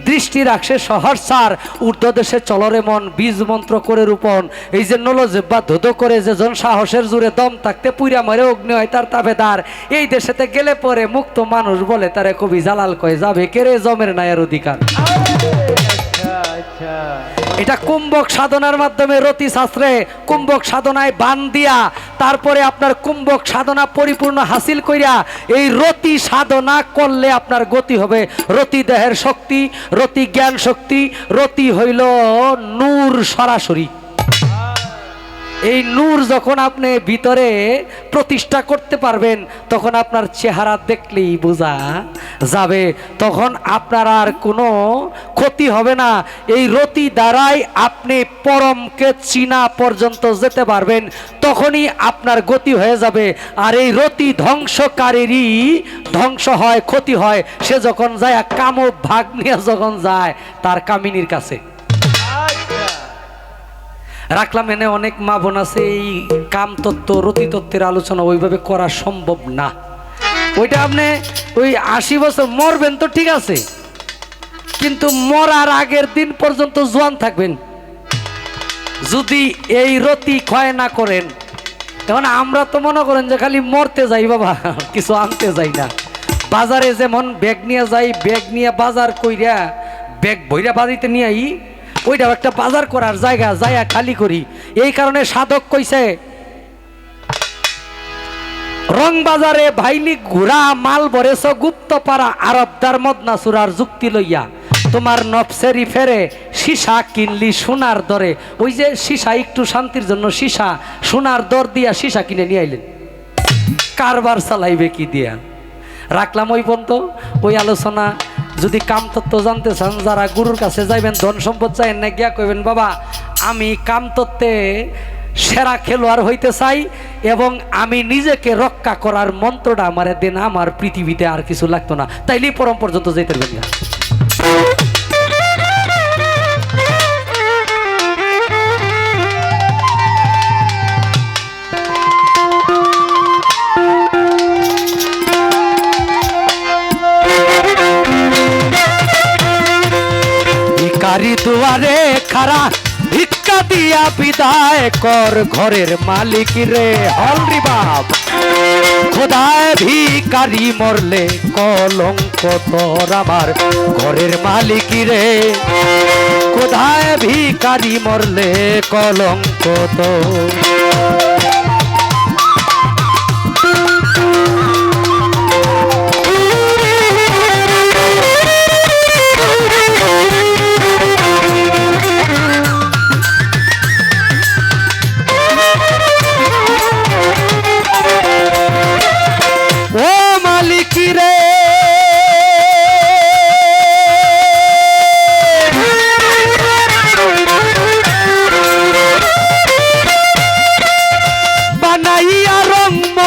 দৃষ্টি রাখছে সহস্রার, ঊর্ধ্বদেশে চলরে মন, বীজ মন্ত্র করে রূপন, এই যে নল জিহ্বা ধুধো করে, যে জন সাহসের জুড়ে দম থাকতে পুইরা মারে অগ্নি হয় তার তাবেদার, এই দেশেতে গেলে পরে মুক্ত মানুষ বলে তারে কবি জালাল কয়, যাবে কেরে জমের নায়ের অধিকার। এটা কুম্ভক সাধনার মাধ্যমে, রতি শাস্ত্রে কুম্ভক সাধনায় বান দিয়া, তারপরে আপনার কুম্ভক সাধনা পরিপূর্ণ হাসিল কইরা, এই রতি সাধনা করলে আপনার গতি হবে। রতি দেহের শক্তি, রতি জ্ঞান শক্তি, রতি হইল নূর সরাসরি। এই নূর যখন আপনি ভিতরে প্রতিষ্ঠা করতে পারবেন, তখন আপনার চেহারা দেখলেই বোঝা যাবে, তখন আপনার আর কোনো ক্ষতি হবে না। এই রতি দ্বারাই আপনি পরমকে চিনা পর্যন্ত যেতে পারবেন, তখনই আপনার গতি হয়ে যাবে। আর এই রতি ধ্বংসকারীরই ধ্বংস হয়, ক্ষতি হয়, সে যখন যায় কাম ভাগ নিয়ে যখন যায় তার কামিনীর কাছে। রাখলাম এনে অনেক মা বোন আছে, এই কাম তত্ত্ব রতি তত্ত্বের আলোচনা ওইভাবে করা সম্ভব না। ওইটা আপনি ওই 80 বছর মরবেন তো ঠিক আছে, কিন্তু মরার আগের দিন পর্যন্ত জোয়ান থাকবেন যদি এই রতি ক্ষয় না করেন। এখন আমরা তো মনে করেন যে খালি মরতে যাই বাবা, কিছু আনতে যাই না। বাজারে যেমন ব্যাগ নিয়ে যাই, ব্যাগ নিয়ে বাজার কইরা ব্যাগ ভইরা বাড়িতে নিয়ে আই, ওইটাও একটা বাজার করার জায়গা, যাইয়া খালি করি। এই কারণে সাধক কইছে, রং বাজারে ভাইলি ঘোরা মাল ভরেছ গুপ্ত পাড়া, আরবদার মদনা সুরার যুক্তি লইয়া, তোমার নফসেরি ফেরে সীসা কিনলি সোনার দরে। ওই যে সীসা, একটু শান্তির জন্য সীসা সোনার দর দিয়া সীসা কিনে নিয়ে আইলেন, কারবার চালাইবে কি দিয়া। রাখলাম ওই পর্যন্ত। ওই আলোচনা যদি কামতত্ত্ব জানতে চান, যারা গুরুর কাছে যাইবেন, ধন সম্পদ চাইেন না, গিয়া কইবেন বাবা আমি কামতত্ত্বে সেরা খেলোয়াড় হইতে চাই এবং আমি নিজেকে রক্ষা করার মন্ত্রটা আমার দেন, আমার পৃথিবীতে আর কিছু লাগতো না, তাইলেই পরম পর্যন্ত যেতে পারবেন না। দুয়ারে খারা ভিক্ষা দিয়া বিদায় কর, ঘরের মালিক রে হলরি বাপ, খোদায় ভিখারি মরলে কলঙ্ক তোর আমার, ঘরের মালিক রে খোদায় ভিখারি মরলে কলঙ্ক তোর।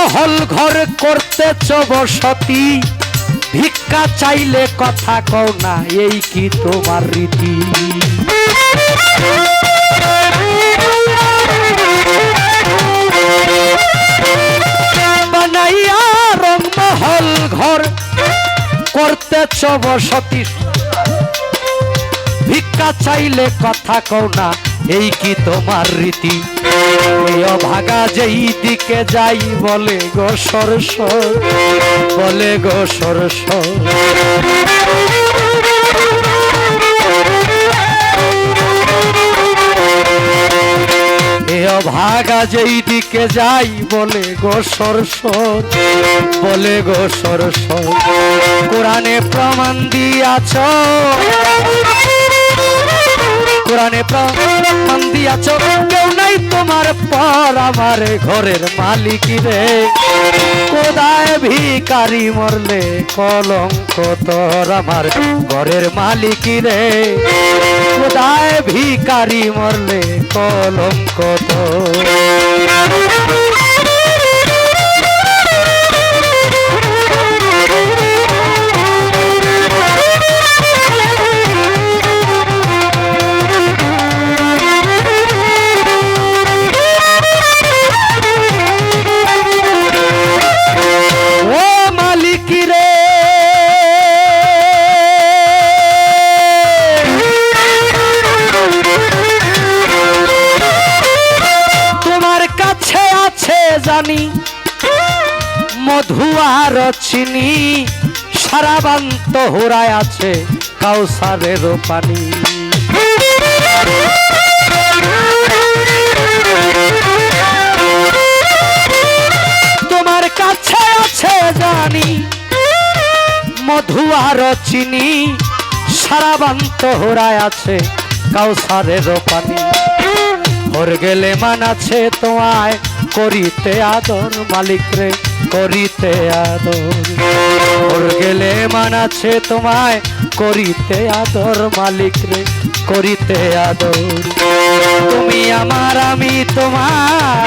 মহল ঘর করতেছ বসতি, ভিক্ষা চাইলে কথা কও না, এই কি তোমার রীতি? বানাইয়া রংমহল ঘর করতেছ বসতি, ভিক্ষা চাইলে কথা কও না, এই কি তোমার রীতি? এই অভাগা যেই দিকে যাই বলে গো সরসর, বলে গো সরসর। এ অভাগা যেই দিকে যাই বলে গো সরসর, বলে গো সরসর। কোরআনে প্রমাণ দিয়াছ, কোরআনে প্রমাণ দিয়াছ, কেউ নাই তোমার পর আমার ঘরের মালিক রে। কোদায় ভিখারি মরলে কলঙ্ক তোর আমার ঘরের মালিক রে। কোদায় ভিখারি মরলে কলঙ্ক তোর। জানি মধু আর চিনি, সারাবান্ত হোরায় আছে কাউসারের পানি। তোমার কাছে আছে জানি মধু আর চিনি, সারাবান্ত হোরায় আছে কাউসারের পানি। ওর গেলে মান আছে তোমায় করিতে আদর মালিক রে, করিতে আদর। ওর গেলে মান আছে তোমায় করিতে আদর মালিক রে, করিতে আদর। তুমি আমার আমি তোমার,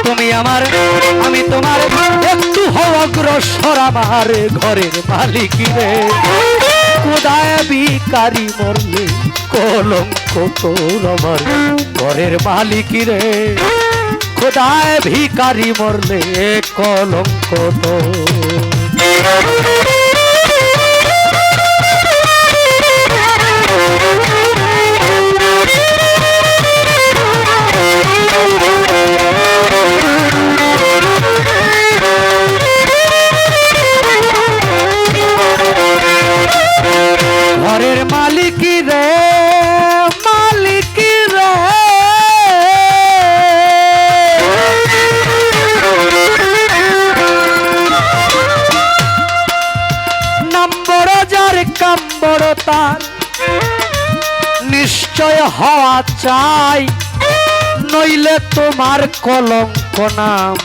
তুমি আমার আমি তোমার, একটু হও অগ্রসর আমার ঘরের মালিক রে। কোদায় ভিখারি মরলে কলঙ্ক তোর আমার ঘরের মালিক রে। কোদায় ভিখারি মরলে কলঙ্ক তোর। ঘরের মালিক রে, মালিক রে। নম্বর যার কাম্বর তার নিশ্চয় হওয়া চাই, নইলে তোমার কলঙ্ক নাম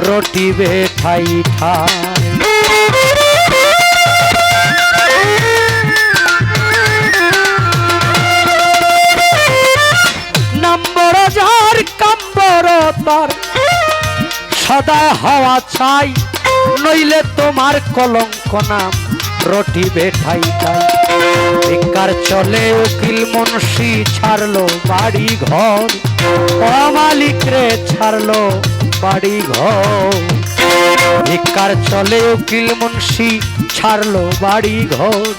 রটিবে ঠাই ঠাই। নম্বর যার কাম্বর তার সদায় হওয়া চাই, নইলে তোমার কলঙ্ক নাম রটিবে ঠাই ঠাই। ভিক্ষার চলে উকিল মুন্সি ছাড়লো বাড়ি ঘর, অমালিক রে ছাড়লো বাড়ি ঘর। ভিক্ষার চলে উকিল মুন্সি ছাড়লো বাড়ি ঘর,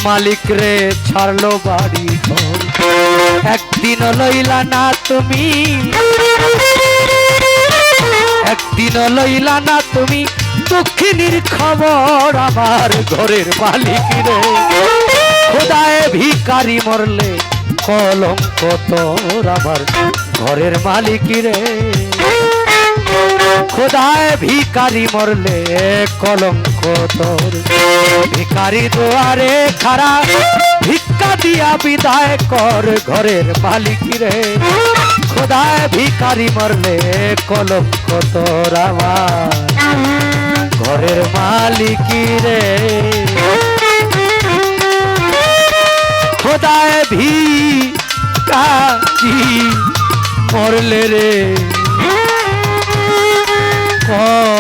মালিক রে ছাড়লো বাড়ি ঘর। একদিন লইলা না তুমি, একদিন লইলা না তুমি দক্ষিণীর খবর আমার ঘরের মালিক রে। খোদায় ভিখারি মরলে কলঙ্ক তোর আমার ঘরের মালিক রে। খোদায় ভিখারি মরলে কলঙ্ক তোর। ভিখারি দুয়ারে খারা ভিক্ষা দিয়া বিদায় কর ঘরের মালিক রে। খোদায় ভিখারি মরলে কলঙ্ক তোর আমার ঘরের মালিক রে। খোদায় ভিখারি মরলে রে কর